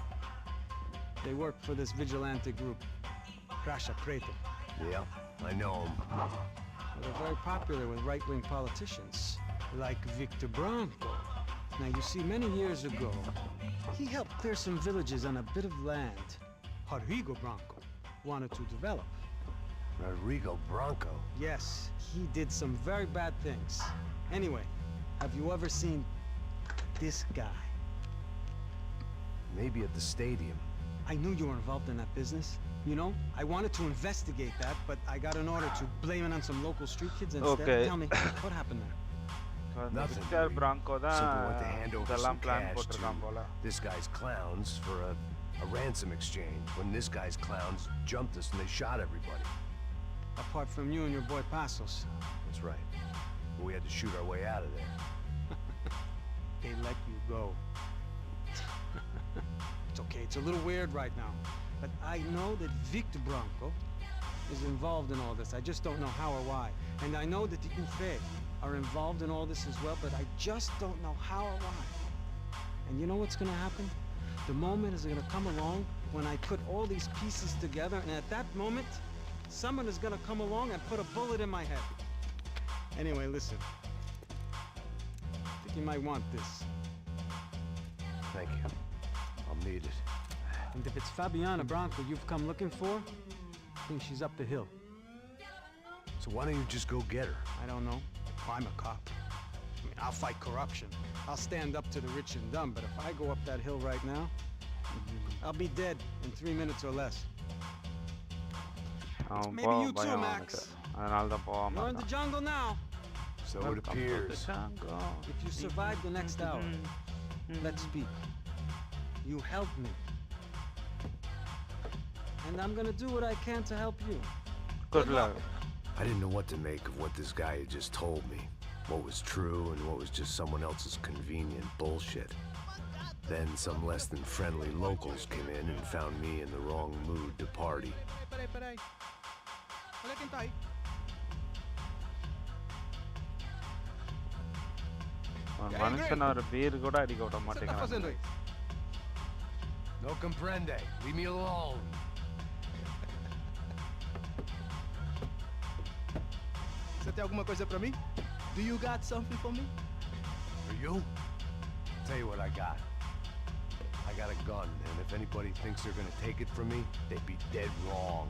They work for this vigilante group, Crasha Preto. Yeah, I know him. Well, they're very popular with right-wing politicians, like Victor Branco. Now, you see, many years ago, he helped clear some villages on a bit of land Rodrigo Branco wanted to develop. Rodrigo Branco? Yes, he did some very bad things. Anyway, have you ever seen this guy? Maybe at the stadium. I knew you were involved in that business. You know, I wanted to investigate that, but I got an order to blame it on some local street kids instead. Okay. Tell me, what happened there? Nothing. Victor Branco தான் Simply went to hand over some இதெல்லாம் plan cash போட்டிருக்கான் போல. to this guy's clowns for a ransom exchange when this guy's clowns jumped us and they shot everybody. Apart from you and your boy Passos. That's right. But we had to shoot our way out of there. They let you go. It's okay, it's a little weird right now. But I know that Victor Branco is involved in all this. I just don't know how or why. And I know that the Ufe are involved in all this as well, but I just don't know how or why. And you know what's gonna happen? The moment is gonna come along when I put all these pieces together, and at that moment, someone is gonna come along and put a bullet in my head. Anyway, listen. I think you might want this. Thank you. I'll need it. And if it's Fabiana Branco you've come looking for, I think she's up the hill. So why don't you just go get her? I don't know. I'm a cop. I mean, I'll fight corruption. I'll stand up to the rich and dumb, but if I go up that hill right now, I'll be dead in 3 minutes or less. Maybe you too, Max. You're in the jungle now. So it appears. If you survive the next hour, let's speak. You helped me. And I'm gonna do what I can to help you. Good luck. I didn't know what to make of what this guy had just told me. What was true and what was just someone else's convenient bullshit. Then some less than friendly locals came in and found me in the wrong mood to party. மனுஷன் ஒரு beer கூட அடிக்க விட மாட்டேங்கிறான். No comprende. Leave me alone. Você tem alguma coisa pra mim? Do you got something for me? For you? Tell you what I got. I got a gun, and if anybody thinks they're gonna take it from me, they'd be dead wrong.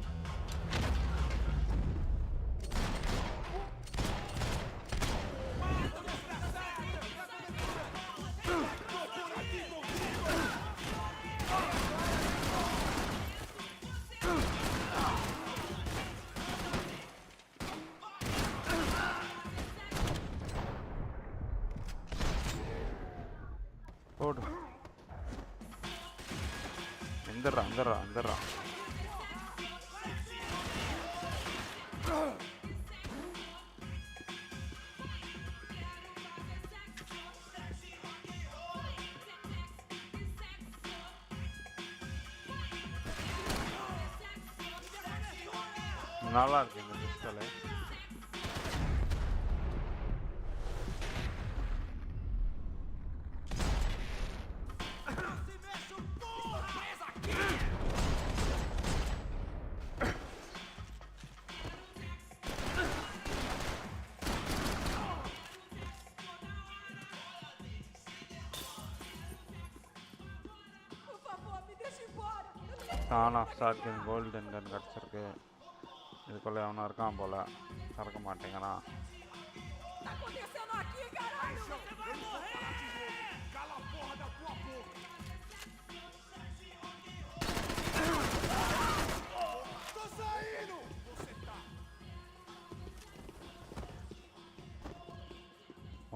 போடு. வந்துடுறான். நல்லா இருக்கு இந்த pistol. On off shotgun golden gun கிடச்சிருக்கு. இதுக்குள்ளே அவனும் இருக்கான் போல. திறக்க மாட்டேங்கிறான்.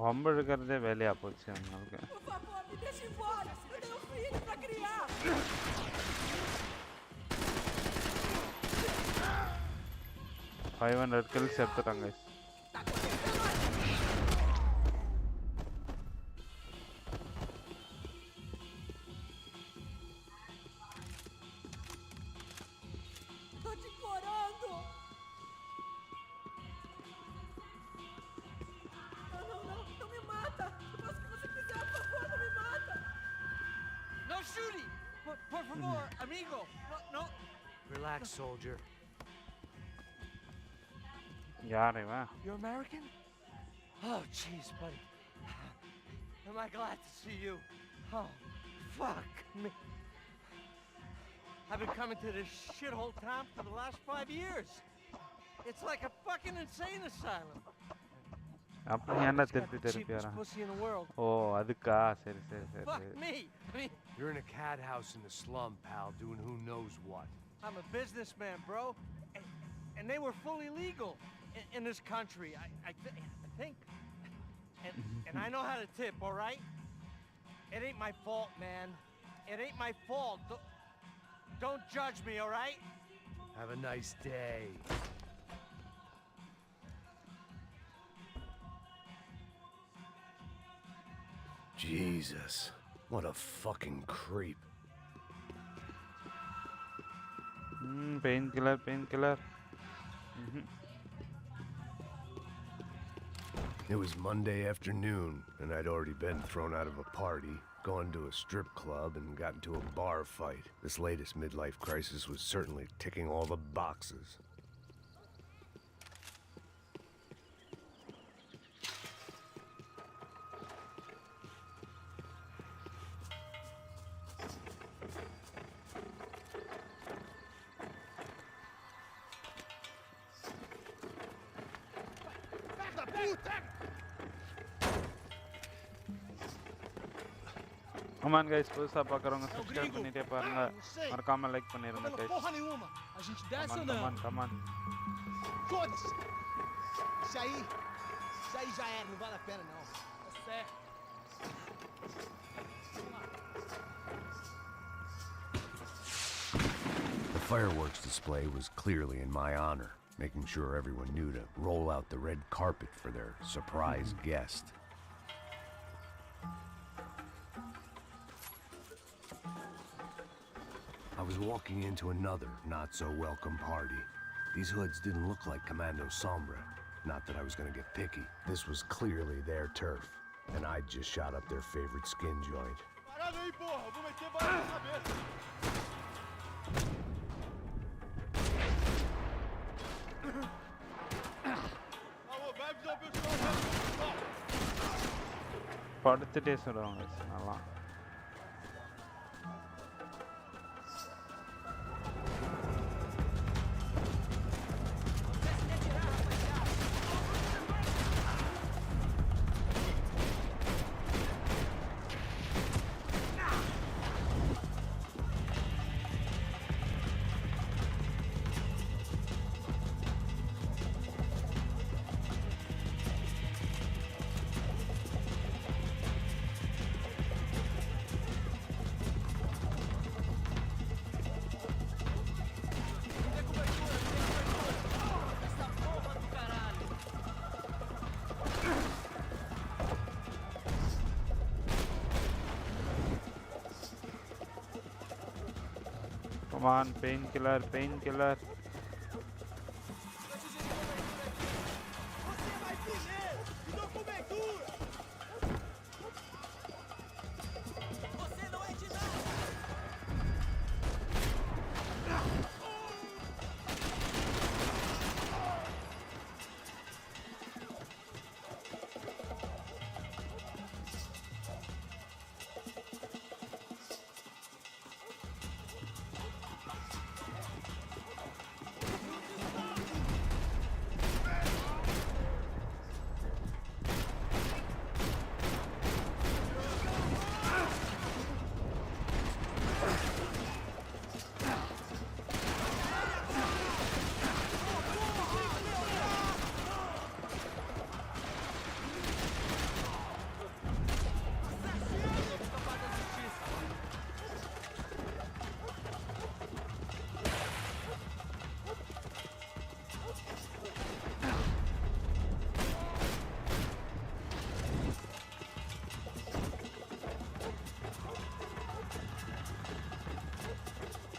வம்பு இழுக்கிறதே வேலையா போச்சு அவங்களுக்கு. 500 kills எடுத்துட்டாங்க. Por favor, amigo. No. Relax, soldier. யார் இவன்? You're American? Oh, jeez, buddy. Am I glad to see you? Oh, fuck me. I've been coming to this shithole town for the last 5 years. It's like a fucking insane asylum. அப்ப என்ன திருப்பி வரான்? ஓ அதுக்கா சரி. Fuck me. I mean, you're in a cat house in the slum, pal, doing who knows what. I'm a businessman, bro, and they were fully legal in this country. I think. And I know how to tip, all right? It ain't my fault, man. It ain't my fault. Don't judge me, all right? Have a nice day. Jesus, what a fucking creep. Painkiller, painkiller. It was Monday afternoon, and I'd already been thrown out of a party, gone to a strip club, and got into a bar fight. This latest midlife crisis was certainly ticking all the boxes. Come on guys, புதுசா பார்க்கறவங்க subscribe பண்ணிட்டே பாருங்க. மறக்காம like பண்ணிருங்க guys. Porra nenhuma. A gente desce ou não? Come on. Foda-se. Isso aí já era, não vale a pena não. Tá certo. The fireworks display was clearly in my honor, making sure everyone knew to roll out the red carpet for their surprise guest. I was walking into another not-so-welcome party. These hoods didn't look like Commando Sombra. Not that I was gonna get picky. This was clearly their turf, and I'd just shot up their favorite skin joint. Parada aí, porra. Vou meter bala na cabeça. Alô, vai avisar o pessoal. படுத்துட்டே சொல்லுவாங்க guys, நல்லா. Come on, painkiller, painkiller.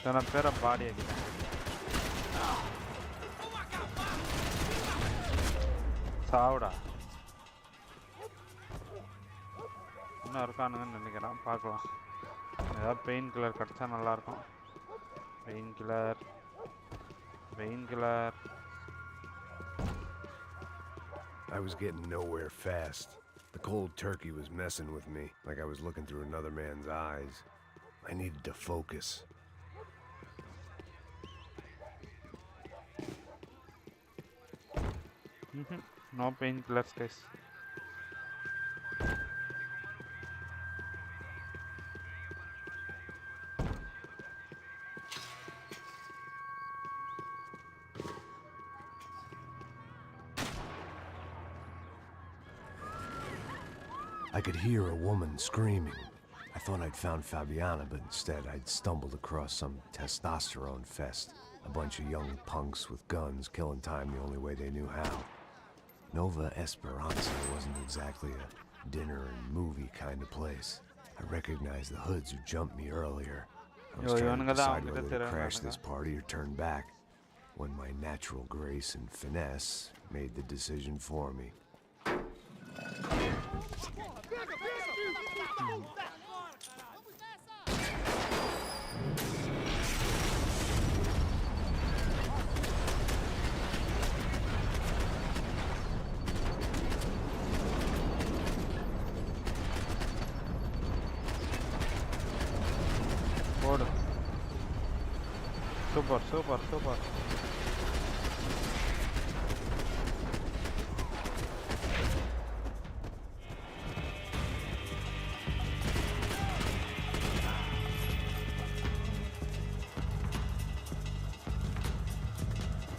Sono ancora pari aqui. சாவுடா. இன்னும் இருக்கானுங்கன்னு நினைக்கிறேன், பார்க்கலாம். ஏதாவது pain killer கிடச்சா நல்லாயிருக்கும். Pain killer. I was getting nowhere fast. The cold turkey was messing with me, like I was looking through another man's eyes. I needed to focus. No painkillers, guys. I could hear a woman screaming. I thought I'd found Fabiana, but instead I'd stumbled across some testosterone fest. A bunch of young punks with guns killing time the only way they knew how. Nova Esperanza wasn't exactly a dinner and movie kind of place. I recognized the hoods who jumped me earlier. I was trying to decide whether to crash this party or turn back, when my natural grace and finesse made the decision for me. Super, super, super.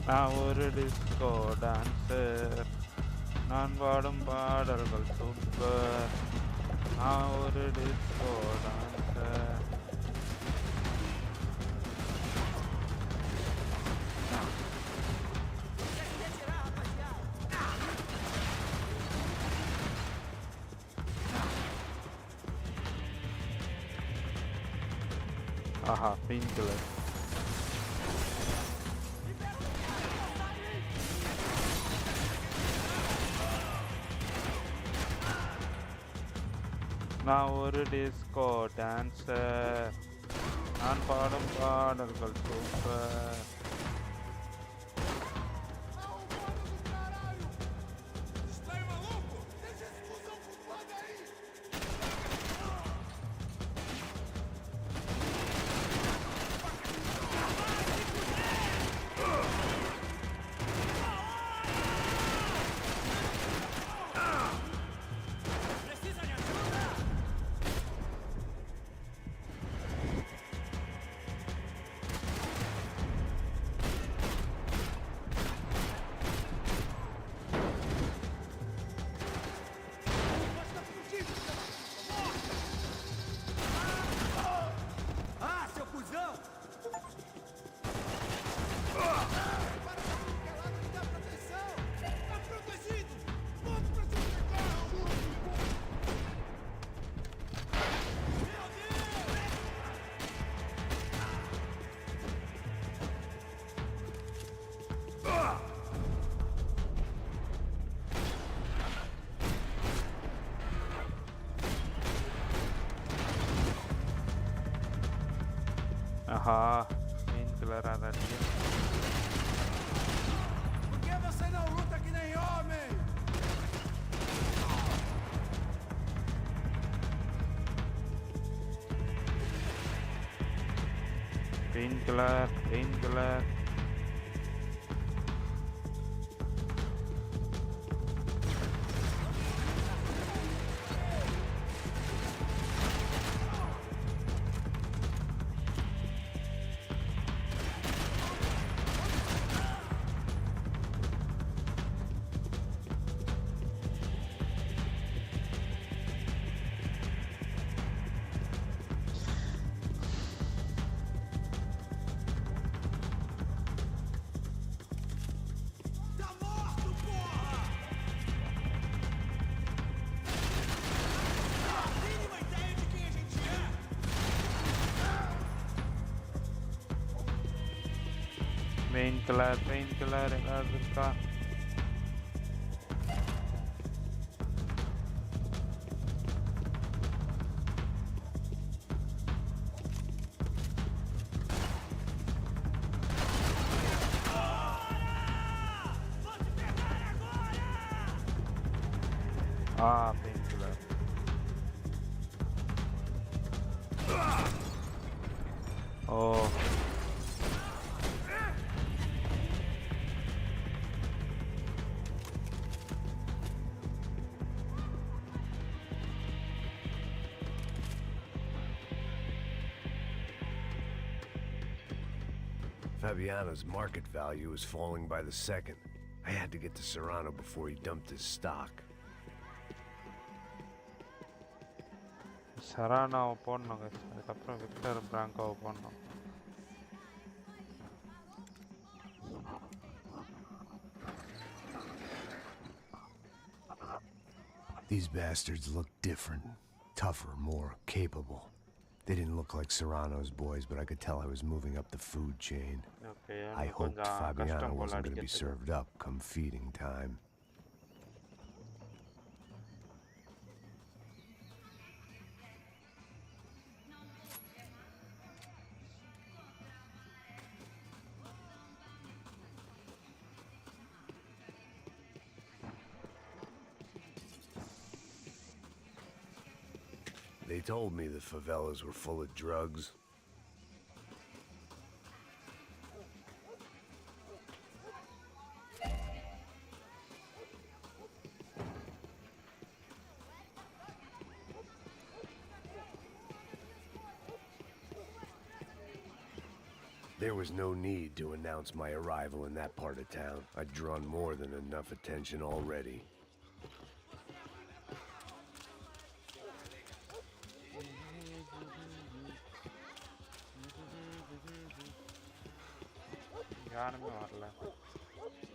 நான் ஒரு disco dancer, நான் பாடும் பாடல்கள் super. நான் ஒரு disco dancer. Aha, painkiller. நான் ஒரு disco dancer, நான் பாடும் பாடல்கள் super. Aha, painkiller araria. Por que você não luta que nem homem? Painkiller, painkiller. Painkiller ஏதாவது இருக்கா? Painkiller. Oh. Fabiana's market value was falling by the second. I had to get to Serrano before he dumped his stock. சரானாவை போடணும் guys. அதுக்கப்புறம் Victor பிராங்கோவை போடணும். These bastards look different, tougher, more capable. They didn't look like Serrano's boys, but I could tell I was moving up the food chain. Okay, I hoped Fabiano wasn't going to be served up come feeding time. They told me the favelas were full of drugs. There was no need to announce my arrival in that part of town. I'd drawn more than enough attention already.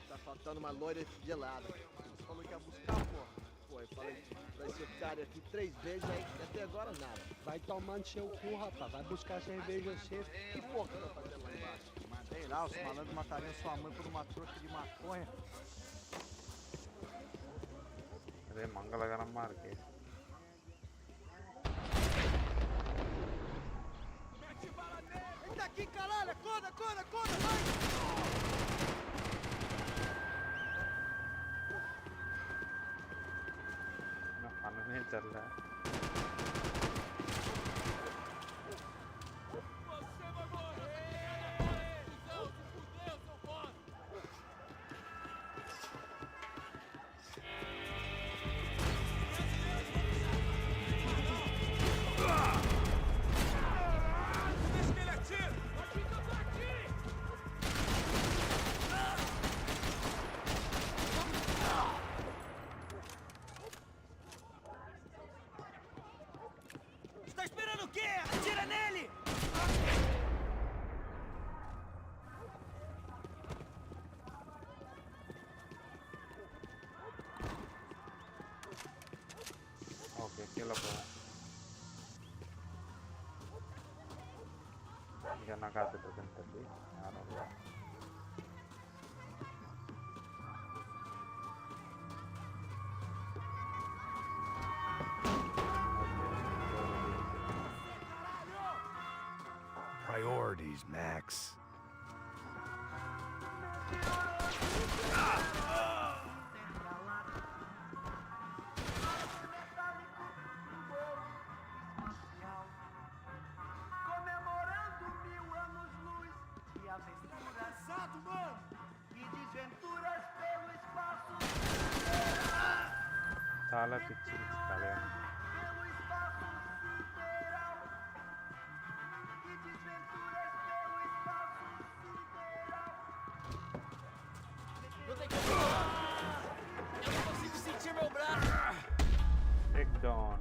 Tá faltando uma loira gelada. Você falou que ia buscar, porra. Pô, eu falei pra esse otário aqui 3 vezes aí e até agora nada. Vai tomando seu cu, rapaz. Vai buscar cerveja cedo. Que porra que eu tô fazendo lá embaixo? Sei lá, os malandros matariam sua mãe por uma trouxa de maconha. அதே மங்களகரமா இருக்கு. Vem aqui, caralho! Acorda, acorda, acorda, vai! என்ன பண்ணனே தெரியல. Tá esperando o quê? Atira nele! Okay கீழே போவோம். இங்கே என்ன காத்துட்டு இருக்குன்னு தெரியல. யாரும் இல்லை. Priorities, Max. Comemorando 1000 anos-luz e aventura. Engraçado, mano! E desventuras pelo espaço. చాలా పిచ్చి పిచ్చి కళ్యాణం. Pelo espaço sideral. E desventuras pelo espaço sideral. Eu tenho que... Eu não consigo sentir meu braço. Take down.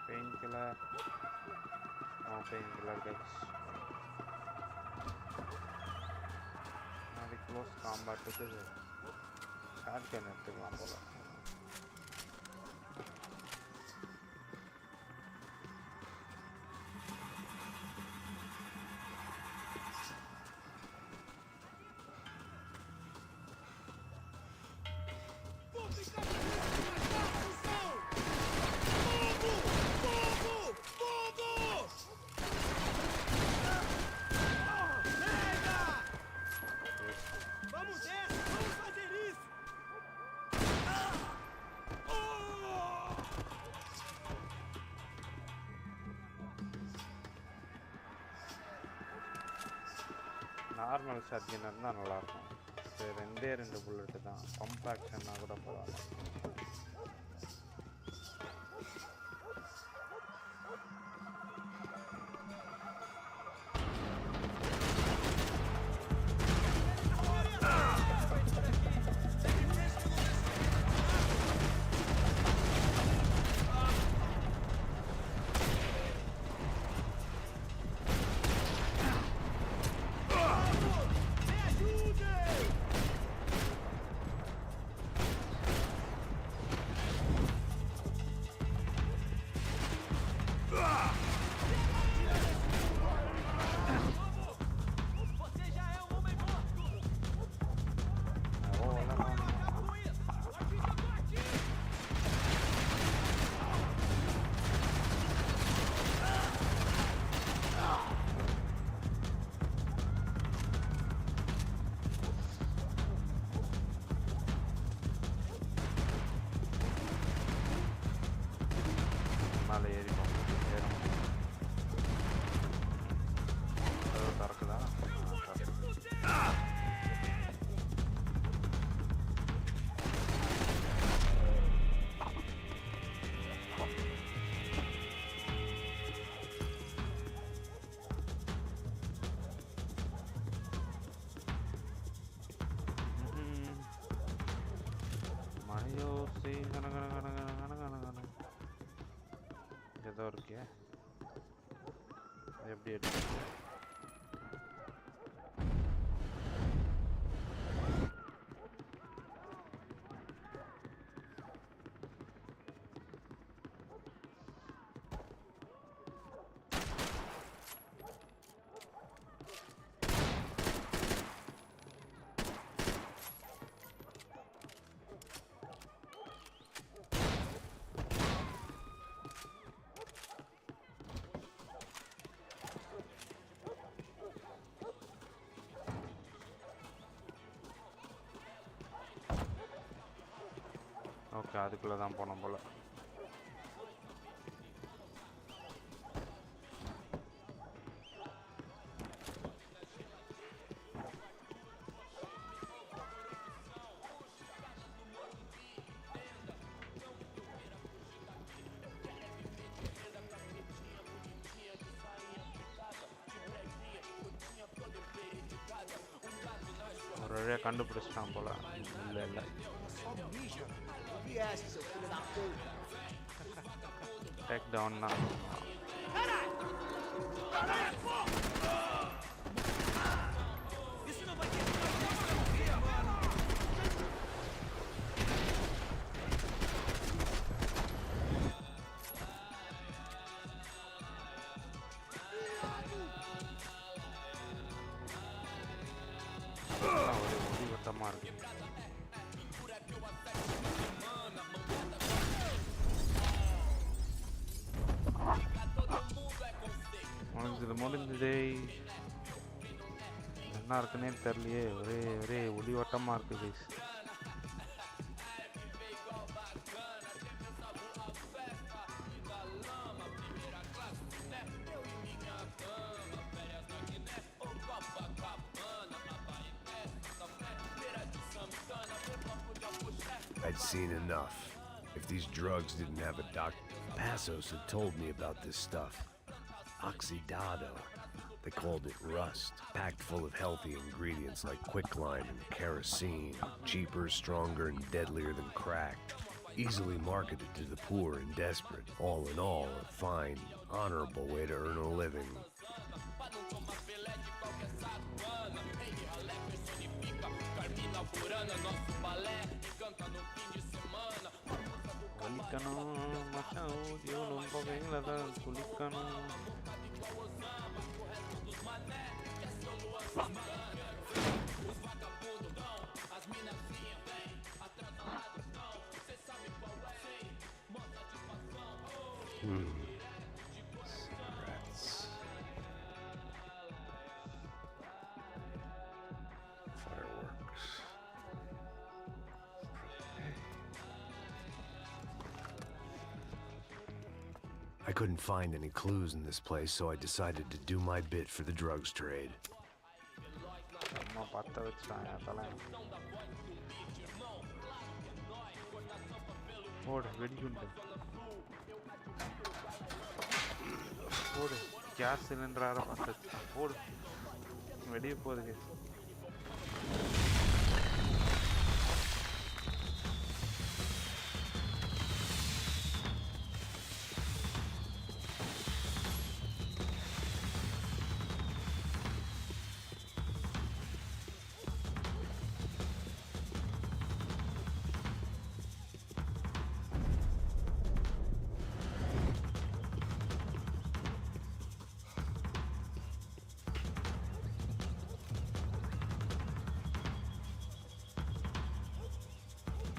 Painkiller. No painkiller guys. Now close combat இருக்குது. shotgun எடுத்துக்கலாம் போல. Normal shotgun இருந்தால் நல்லாயிருக்கும். சரி, 2 புல்லட்டு தான். பம்ப் ஆக்ஷன்னா கூட பரவாயில்ல. மேலே ஏறி ஏற முடியும். திறக்குதா? மணியோசி ஏதோ இருக்கே. எப்படி எடுத்து ஓகே, அதுக்குள்ளே தான் போனோம் போல். ஒரு வழியாக கண்டுபிடிச்சிட்டான் போல். இல்லை இல்லை, டேக் டவுன் தான். ஒரு ஒளிவட்டமாக இருக்கு. முடிஞ்சதே. என்ன இருக்குன்னே தெரியலையே. ஒரே ஒளிவட்டமாக இருக்குது guys. I'd seen enough. If these drugs didn't have a doctor, Passos had told me about this stuff. Oxidado. They called it rust, packed full of healthy ingredients like quicklime and kerosene, cheaper, stronger, and deadlier than crack. Easily marketed to the poor and desperate. All in all, a fine, honorable way to earn a living. Cigarettes. Fireworks. I couldn't find any clues in this place, so I decided to do my bit for the drugs trade. பத்த வச்சுட்டாங்க தலை. போடு வெடிகுண்டு போடு. Case சிலிண்டராக பத்த வச்சுட்டான். போடு வெடிய போகுது.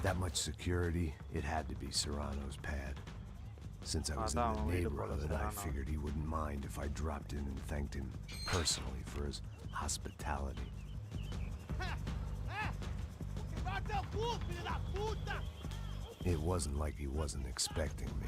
That much security, it had to be Serrano's pad. Since I was in the neighborhood, I figured he wouldn't mind if I dropped in and thanked him personally for his hospitality. It wasn't like he wasn't expecting me.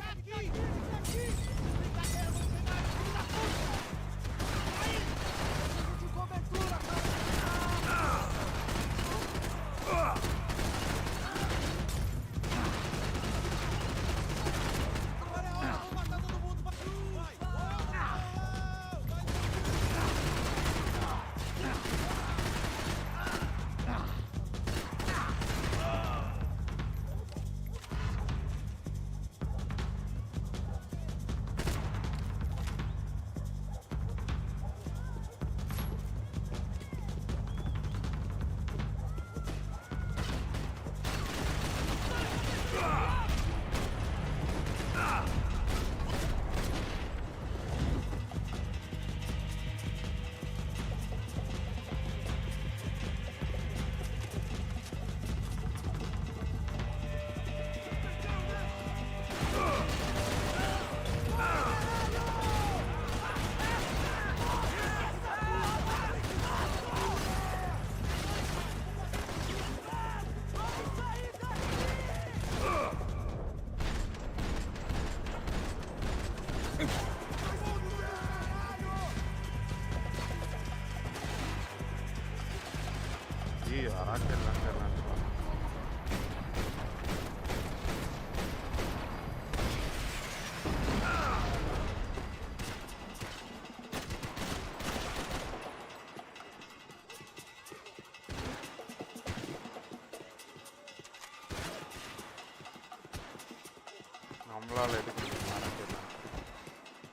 நம்மளால எடுக்க முடியுமா தெரியல.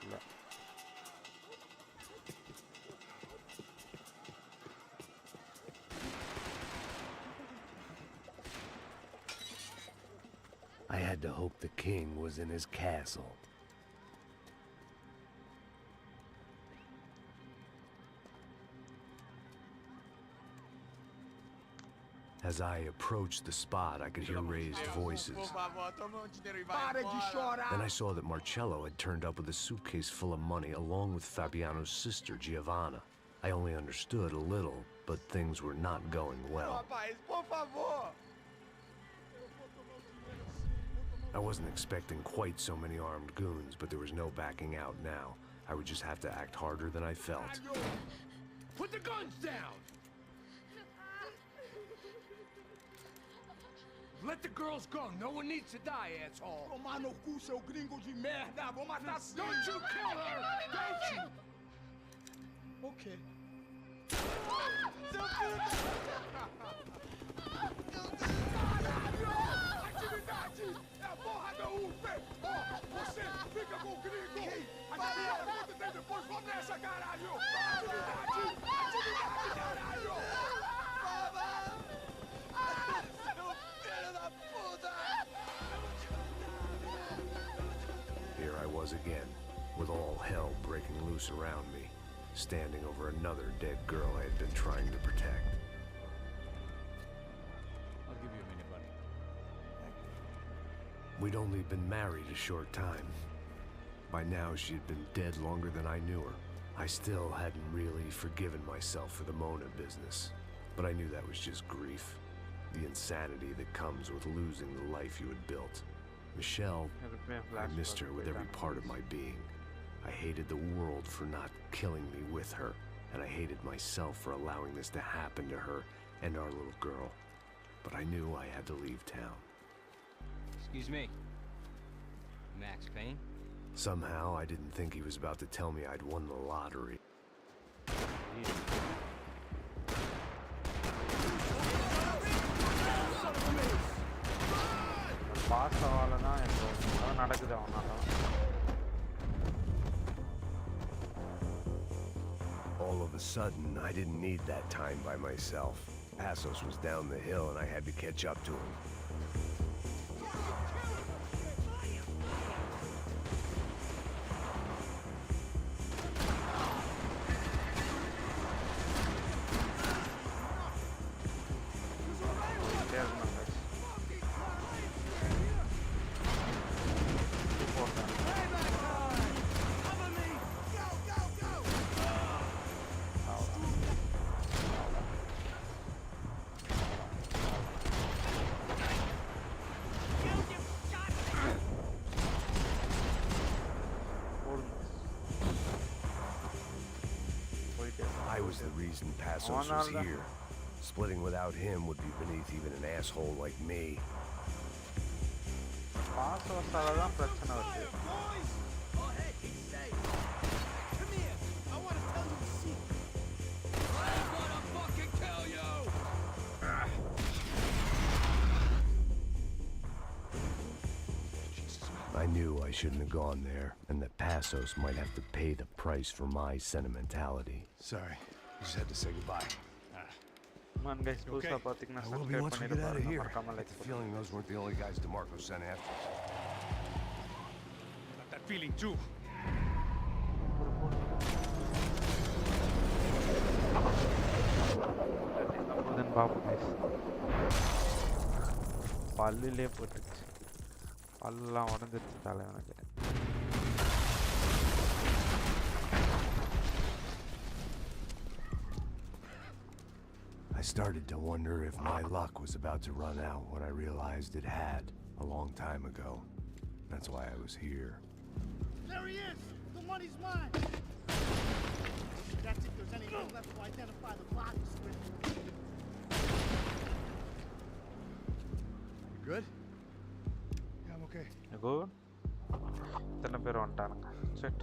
இல்ல I had to hope the king was in his castle. As I approached the spot, I could hear raised voices. Then I saw that Marcello had turned up with a suitcase full of money along with Fabiano's sister, Giovanna. I only understood a little, but things were not going well. I wasn't expecting quite so many armed goons, but there was no backing out now. I would just have to act harder than I felt. Put the guns down! Let the girls go. No one needs to die, asshole. Tomar no cu, seu gringo de merda. Vou matar sim. Don't you kill her! Don't you? Okay. Caralho! Atividade! É a porra da UP! Você fica com o gringo! Adivinha quanto tem depois? Vamos nessa, caralho! Atividade! Atividade, caralho! Here I was again, with all hell breaking loose around me, standing over another dead girl I had been trying to protect. I'll give you a minute, buddy. We'd only been married a short time. By now, she had been dead longer than I knew her. I still hadn't really forgiven myself for the Mona business, but I knew that was just grief. The insanity that comes with losing the life you had built. Michelle, I missed her with every part of my being. I hated the world for not killing me with her. and I hated myself for allowing this to happen to her and our little girl. But I knew I had to leave town. Excuse me. Max Payne? Somehow, I didn't think he was about to tell me I'd won the lottery. All of a sudden, I didn't need that time by myself. Passos was down the hill and I had to catch up to him. I was the reason Passos was here. Splitting without him would be beneath even an asshole like me. I knew I shouldn't have gone there, and that Passos might have to pay the price for my sentimentality. Sorry, I just had to say goodbye. Man, guys, Okay. I will be once we get out of here. I get the feeling those weren't the only guys DeMarco sent after us. Got that feeling too. பல்லிலே போட்டுச்சு பல்லாம் உடஞ்சிருச்சு தலைவனுக்கு. I started to wonder if my luck was about to run out when I realized it had a long time ago. That's why I was here. There he is! The money's mine! That's if there's anything left to identify the bodies with. You good? Yeah, I'm okay. You good? இத்தனை பேர் வந்துட்டானுங்க. Shit.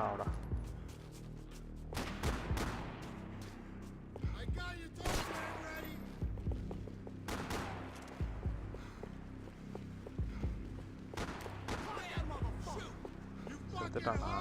Ahora. செத்துட்டானா?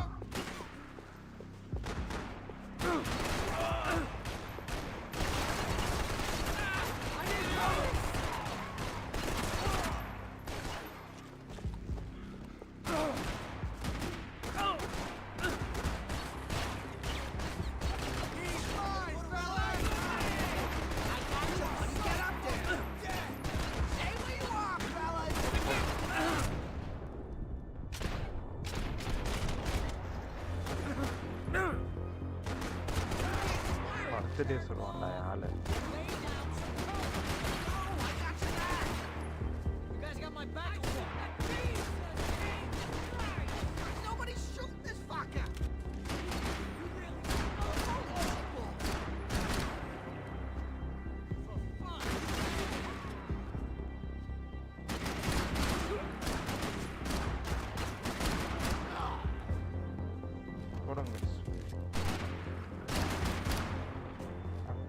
Birthday சொல்லுவான்டா என் ஆளு.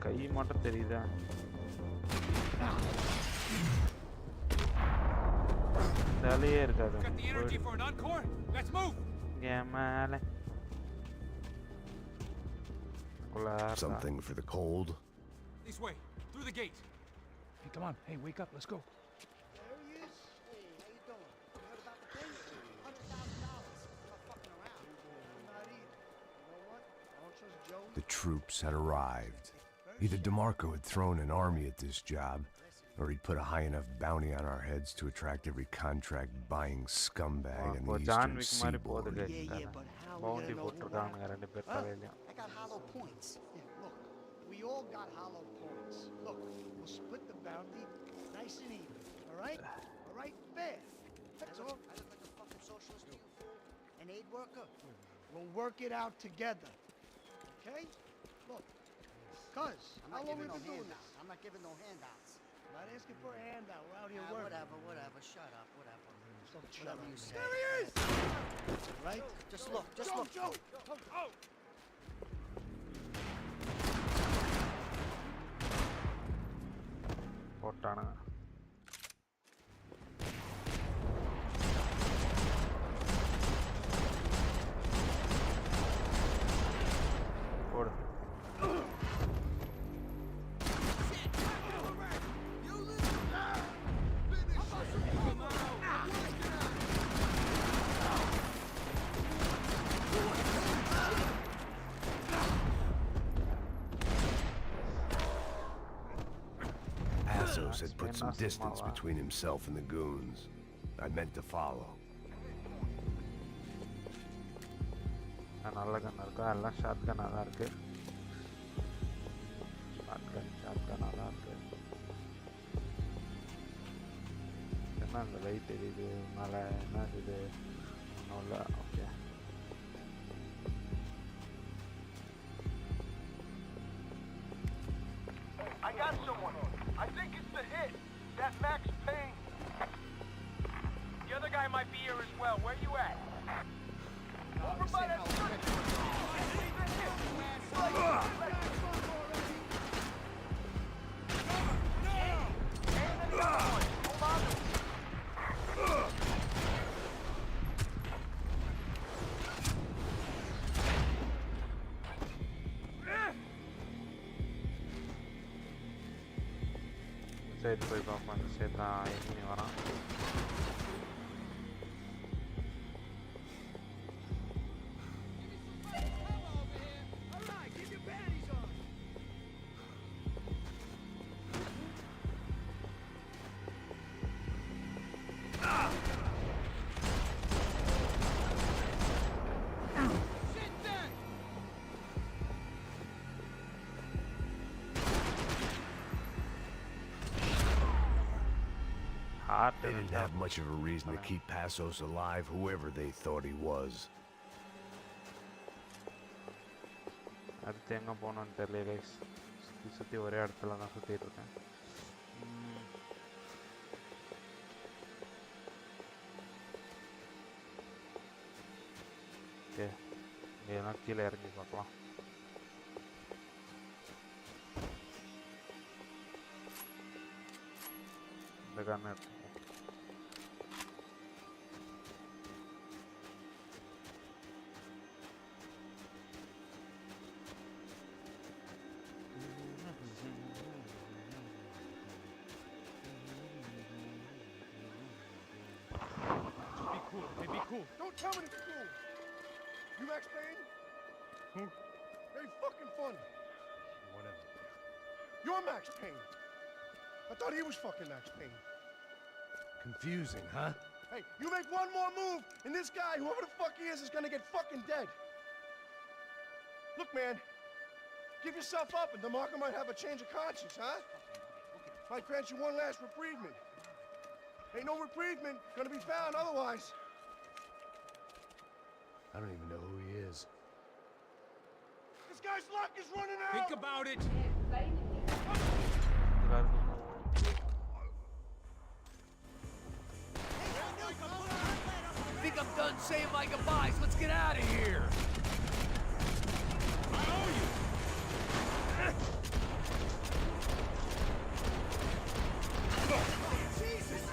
கை மட்டும் தெரியுதா? தலையே இருக்காது. என் மேல Something for the cold? This way, through the gate. Hey, come on. Hey, wake up. Let's go. There he is. Hey, how you doing? You heard about the thing? $100,000. I'm not fucking around. I'm not either. You know what? I don't trust Joe. The troops had arrived. Either DeMarco had thrown an army at this job, Or he'd put a high enough bounty on our heads to attract every contract-buying scumbag in the eastern seaboard. Yeah, but how are we gonna know who what? Huh? I got hollow points. Yeah, look, we all got hollow points. Look, we'll split the bounty nice and even, all right? All right, fair. That's all. I look like a fucking socialist to you, fool? An aid worker? We'll work it out together, okay? Look, cuz, how long we been doing this? I'm not giving no handouts. I'm not asking for a handout. We're out here working. Whatever. Shut up, whatever. Whatever you say. There he is! Right? Just look, Joe! Oh! போட்டானா போடு Passos had put some distance between himself and the goons. I meant to follow. நல்ல கன் இருக்கா எல்லாம் short கன்னாக தான் இருக்கு short கன்னாக தான் இருக்கு என்ன இந்த லைட் எரியுது மேலே என்ன இது ஒன்றும் இல்லை okay I got someone. I think it's the hit. That Max Payne. The other guy might be here as well. Where you at? Over by that side போய் பார்ப்போம் அந்த சைடு தான் எங்கே வரான் They didn't have much of a reason to keep Passos alive, whoever they thought he was. அடுத்து எங்கே போகணுன்னு தெரியல கைஸ் சுற்றி ஒரே இடத்துல தான் சுற்றிட்டு இருக்கேன் ஓகே இங்கே கீழே இறங்கி பார்க்கலாம் இந்த கண்ணு இருக்கு Hey, be cool. Don't tell me to be cool. You Max Payne? Who? Very fucking funny. Whatever. You're Max Payne. I thought he was fucking Max Payne. Confusing, huh? Hey, you make one more move, and this guy, whoever the fuck he is gonna get fucking dead. Look, man, give yourself up, and DeMarco might have a change of conscience, huh? Might grant you one last reprievement. Ain't no reprievement gonna be found otherwise. I don't even know who he is. This guy's luck is running out! Think about it! I think I'm done saying my goodbyes. Let's get out of here. I owe you! Jesus!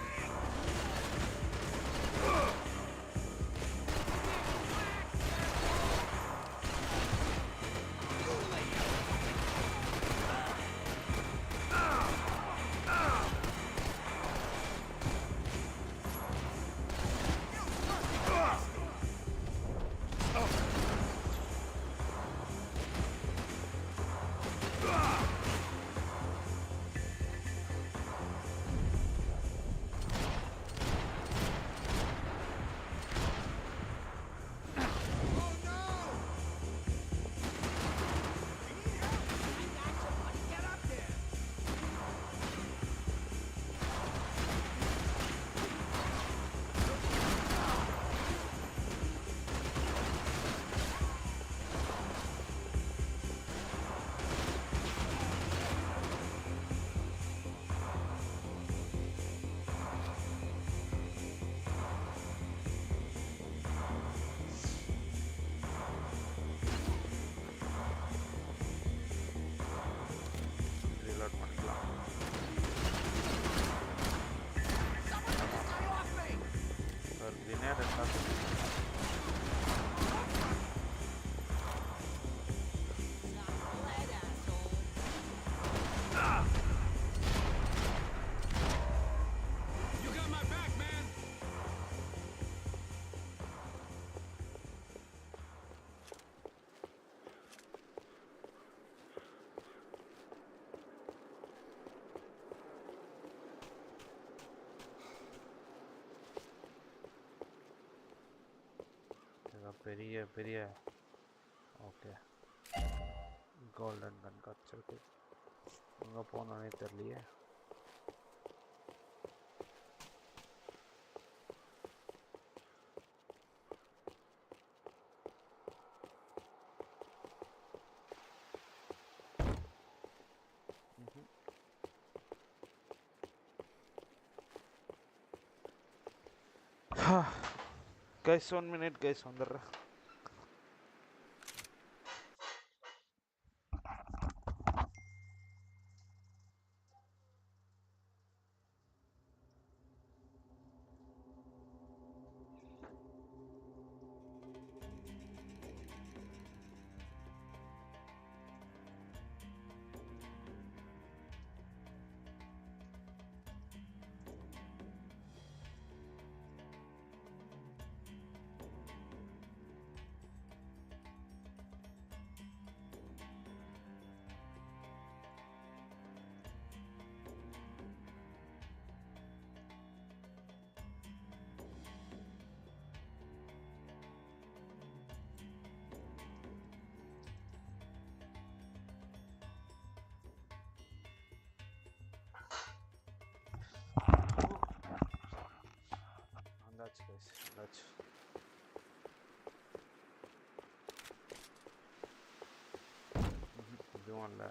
பெரிய okay golden gun கிடச்சிருக்கு. எங்கே போனோன்னே தெரியலையே. Guys 1 minute guys வந்துடுறேன். வந்தாச்சு guys வந்தாச்சு. இதுவும் இல்லை.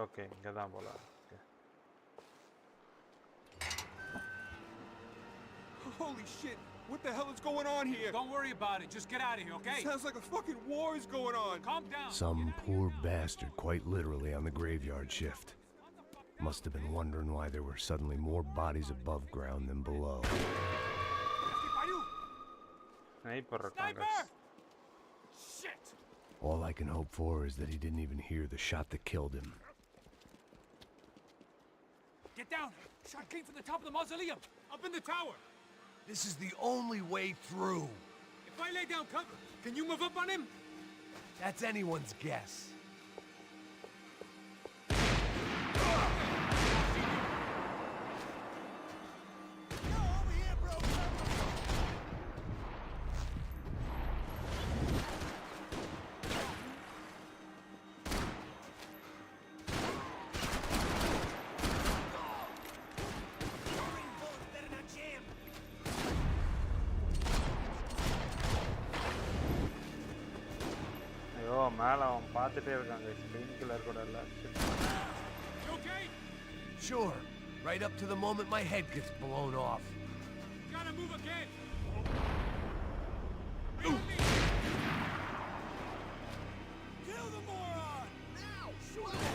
ஓகே இங்கே தான் போகலாம். Okay Holy shit! What the hell is going on here? Don't worry about it. Just get out of here, okay? Sounds like a fucking war is going on. Calm down. Some poor bastard quite literally on the graveyard shift. Must have been wondering why there were suddenly more bodies above ground than below. Sniper! Shit! All I can hope for is that he didn't even hear the shot that killed him. Get down! Shot came from the top of the mausoleum! Up in the tower! This is the only way through. If I lay down cover, can you move up on him? That's anyone's guess. ஐயோ மேலே அவன் பார்த்துட்டே இருக்காங்க. Screen killer கூட இல்லை. Sure. Right up to the moment my head gets blown off. Gotta move again! Kill the moron! Now! Shoot him!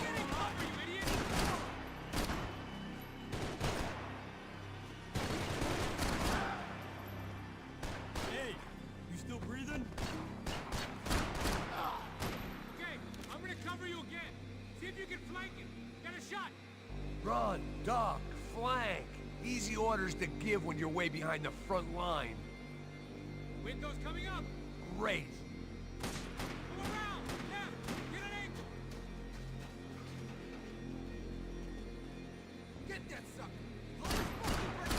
Get in cover, you idiot! Hey, you still breathing? Okay, I'm gonna cover you again. See if you can flank him. Get a shot. Run, duck, flank. Easy orders to give when you're way behind the front line. Window's coming up. Great. Go around. Left. Get an angle. Get that sucker. Hold his fucking breath.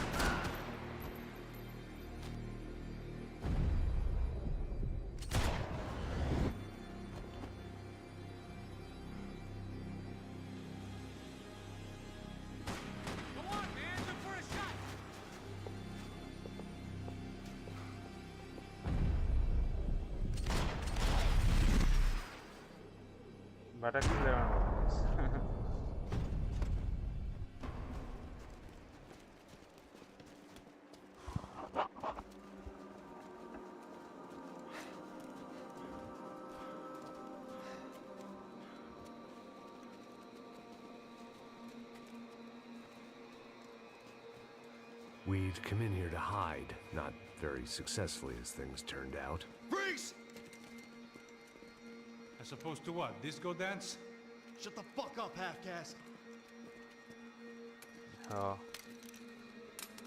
Go on, man. Look for a shot. வடக்கில் We'd come in here to hide, not very successfully as things turned out. Freeze! As opposed to what? Disco dance? Shut the fuck up, half-caste. Oh.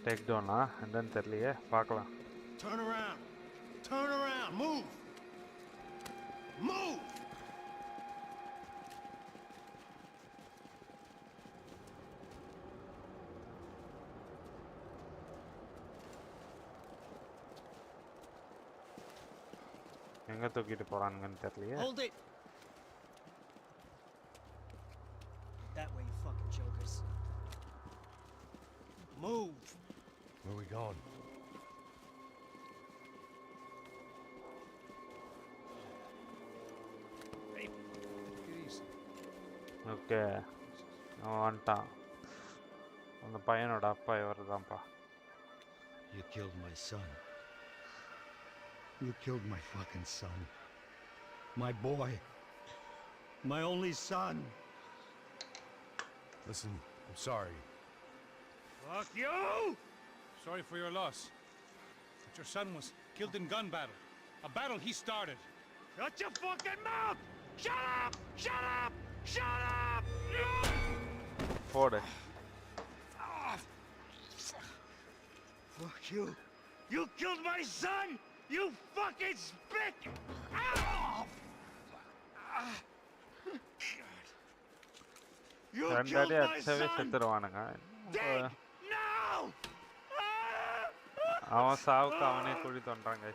Take down, huh? And then தெரியலையே பார்க்கலாம். Turn around. Turn around. Move. Move. எங்க தூக்கிட்டு போறானுங்கன்னு தெரியலையே. Hold it. That way, you fucking jokers. Move. Where are we going? Hey, take it easy. Okay அவன் வந்துட்டான். அந்த பையனோட அப்பா இவர்தான்ப்பா. You killed my son. You killed my fucking son. My boy. My only son. Listen, I'm sorry. Fuck you! Sorry for your loss. But your son was killed in gun battle. A battle he started. Shut your fucking mouth! Shut up! Shut up! Shut up! போடு. Fuck you! You killed my son! You fucking spick! Ow! You killed ரெண்டாடி my அடிச்சவே son! செத்துருவானுங்க. Dig now! அவன் சாவுக்கு அவனே குழி தோன்றாங்க.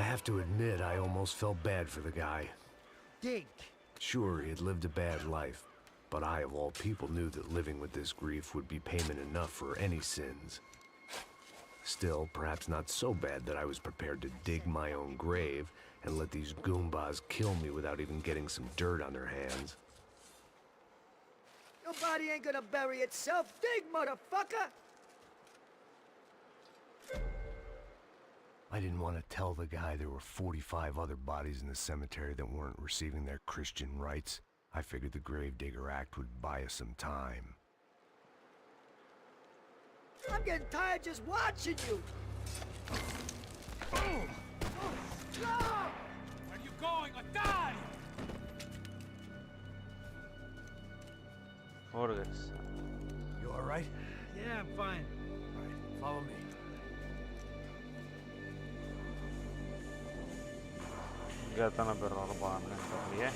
I have to admit, I almost felt bad for the guy. Dig! Sure, he had lived a bad life, but I, of all people, knew that living with this grief would be payment enough for any sins. Still, perhaps not so bad that I was prepared to dig my own grave and let these goombas kill me without even getting some dirt on their hands. Your body ain't gonna bury itself. Dig, motherfucker! I didn't want to tell the guy there were 45 other bodies in the cemetery that weren't receiving their Christian rites. I figured the Gravedigger Act would buy us some time. I'm getting tired just watching you. Boom! Where are you going? Or die! ஓடுங்க. You all right? Yeah, I'm fine. All right, follow me. இங்கே எத்தனை பேர் வர போகிறாங்கன்னு தெரியலையே.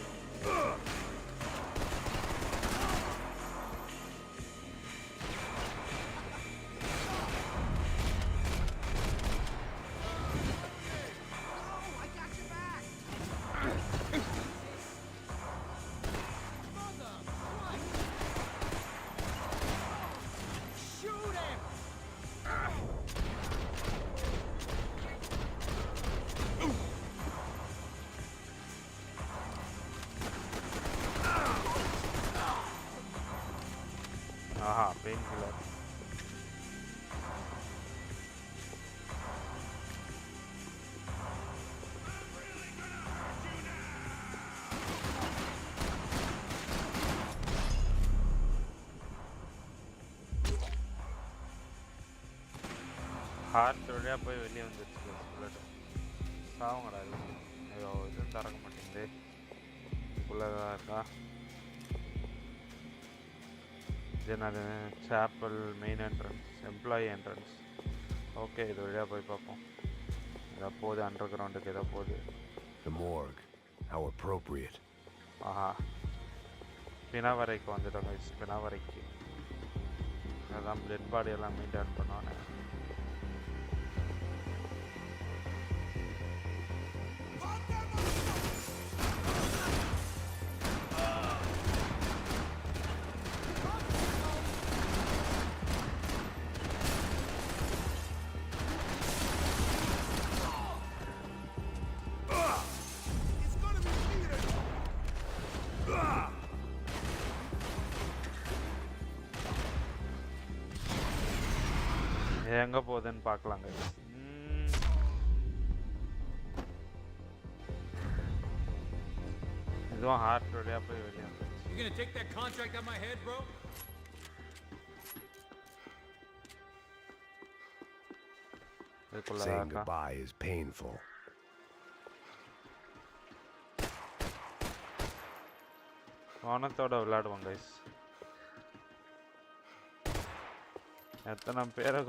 ஆஹா, pain killer. Heart வழியாக போய் வெளியே வந்துடுச்சு புல்லட். சாவுங்கடா இல்லை. ஐயோ, இதுவும் திறக்க மாட்டேங்குது. புல்லதான் இருக்கா? என்னது? Chappell main entrance, employee entrance. Okay, இது வழியாக போய் பார்ப்போம். ஏதோ போகுது, அண்டர் கிரவுண்டுக்கு ஏதோ போகுது. The morgue. How appropriate. ஆஹா, பிணவரைக்கு வந்துட்டோங்க. பிணவரைக்கு அதான் டெட் பாடி எல்லாம் மெயின்டைன் பண்ணோன்னே. எங்கே போகுதுன்னு பார்க்கலாங்க. இதுவும் ஹார்ட் வழியாக போய் வெளியே வந்துச்சு. You gonna take that contract on my head, bro? Saying goodbye is painful. வானத்தோட விளையாடுவோம் கைஸ். எத்தனை பேரை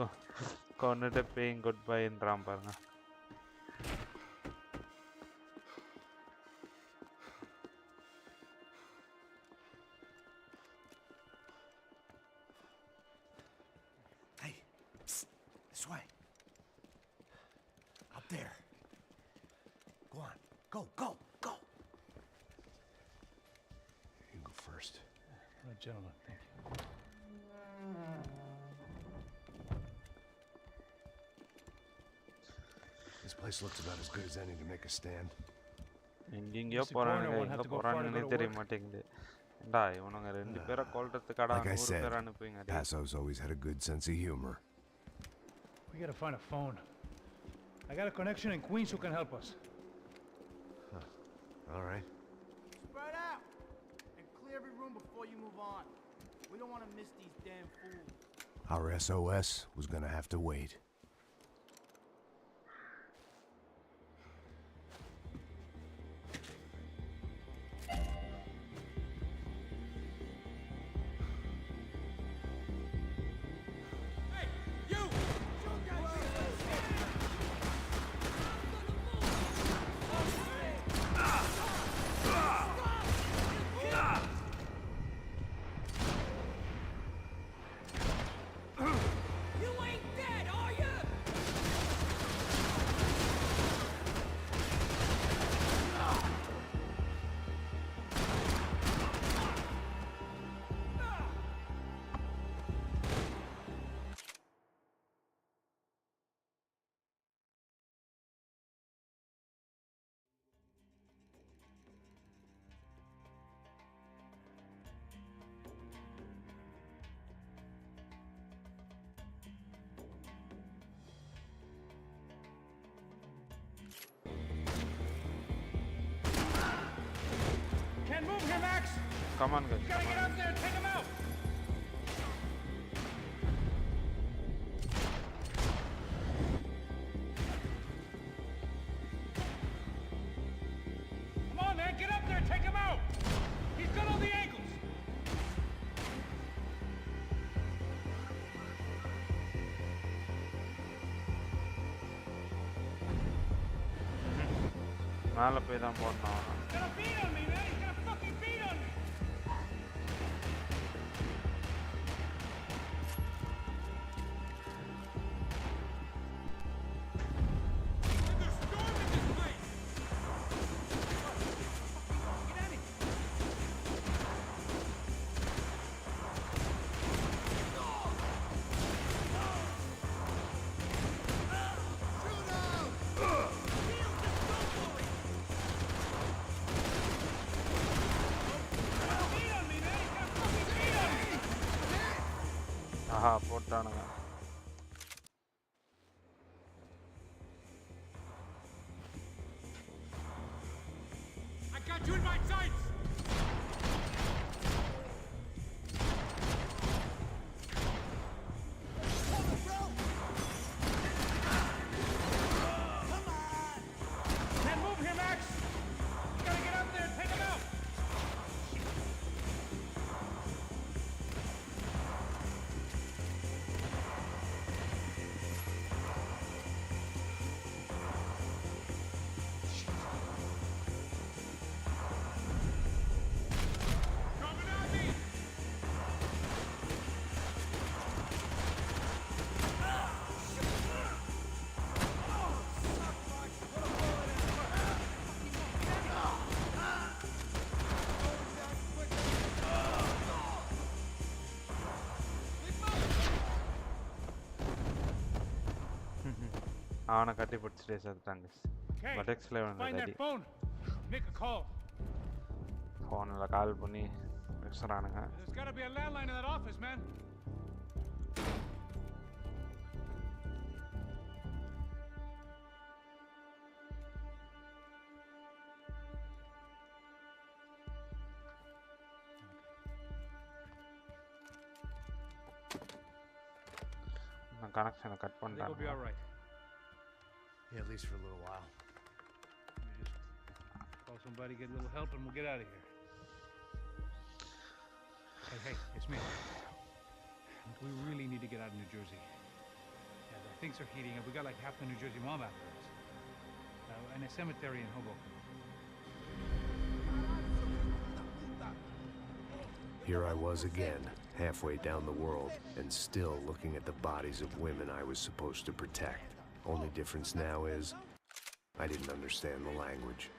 கொண்டுட்டு பேயிங் குட் பைன்றான் பாருங்க. Hey, psst, this way. Up there. Go on, go, go, go. You go first. All right, gentlemen, thank you. This place looks about as good as any to make a stand. எங்கெங்கயோ போறானுங்க, எங்க போறானுங்கன்னே தெரிய மாட்டேங்குது. ஏண்டா இவனுங்க ரெண்டு பேரை கொல்றதுக்காடா 100 பேர் அனுப்புவீங்க. Passo's always had a good sense of humor. We gotta find a phone. I got a connection in Queens who can help us. All right. Spread out and clear every room before you move on. We don't want to miss these damn fools. Our SOS was gonna have to wait. Move here, Max! Come on, guys. You gotta get up there and take him out! Come on, man, get up there and take him out! He's got all the angles! மேலே போய் தான் போடணும். He's gonna beat on me, man! He's gonna fucking beat on me! Aha போட்டானுங்க. I got you in my sights! Can't move here, Max! You gotta get up there and take him out! அவனை கட்டி பிடிச்சிட்டே செத்துட்டாங்க. பட்டெக்ஸ்ல Find that phone. Make a call. ஃபோனில் கால் பண்ணி பேசுகிறானுங்க. There's gotta be a landline in that office, man. நான் கனெக்ஷனை cut பண்ணிட்டேன். It'll be all right. Yeah, at least for a little while. Let me just call somebody, get a little help, and we'll get out of here. Hey, it's me. Look, we really need to get out of New Jersey. Yeah, things are heating up. We got like half the New Jersey mob after us. And a cemetery in Hoboken. Here I was again, halfway down the world, and still looking at the bodies of women I was supposed to protect. Only difference now is, I didn't understand the language.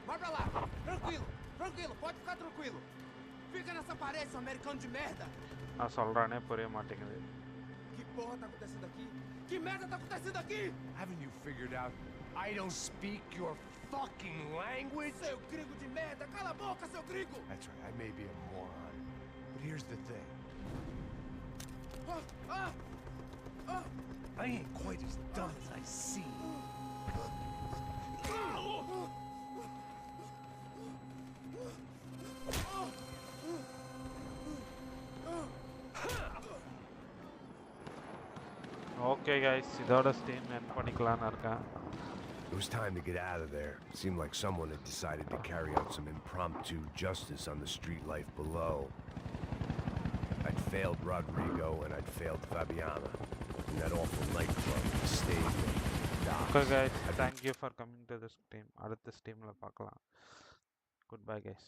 Vai pra lá! Tranquilo, pode ficar tranquilo. Fica nessa parede, seu americano de merda! சொல்றானே புரிய மாட்டேங்குது. Que porra tá acontecendo aqui? Que merda tá acontecendo aqui? Haven't you figured out I don't speak your fucking language? Seu gringo de merda! Cala a boca, seu gringo! That's right, I may be a moron, but here's the thing. I ain't quite as dumb as I seem. Okay guys, இதோட steam end பண்ணிக்கலாம்னு இருக்கேன். It was time to get out of there. It seemed like someone had decided to carry out some impromptu justice on the street life below. I'd failed Rodrigo and I'd failed Fabiana. In that awful nightclub, the stage, Okay guys, thank you for coming to the stream. அடுத்த ஸ்ட்ரீம்ல பார்க்கலாம். Goodbye guys.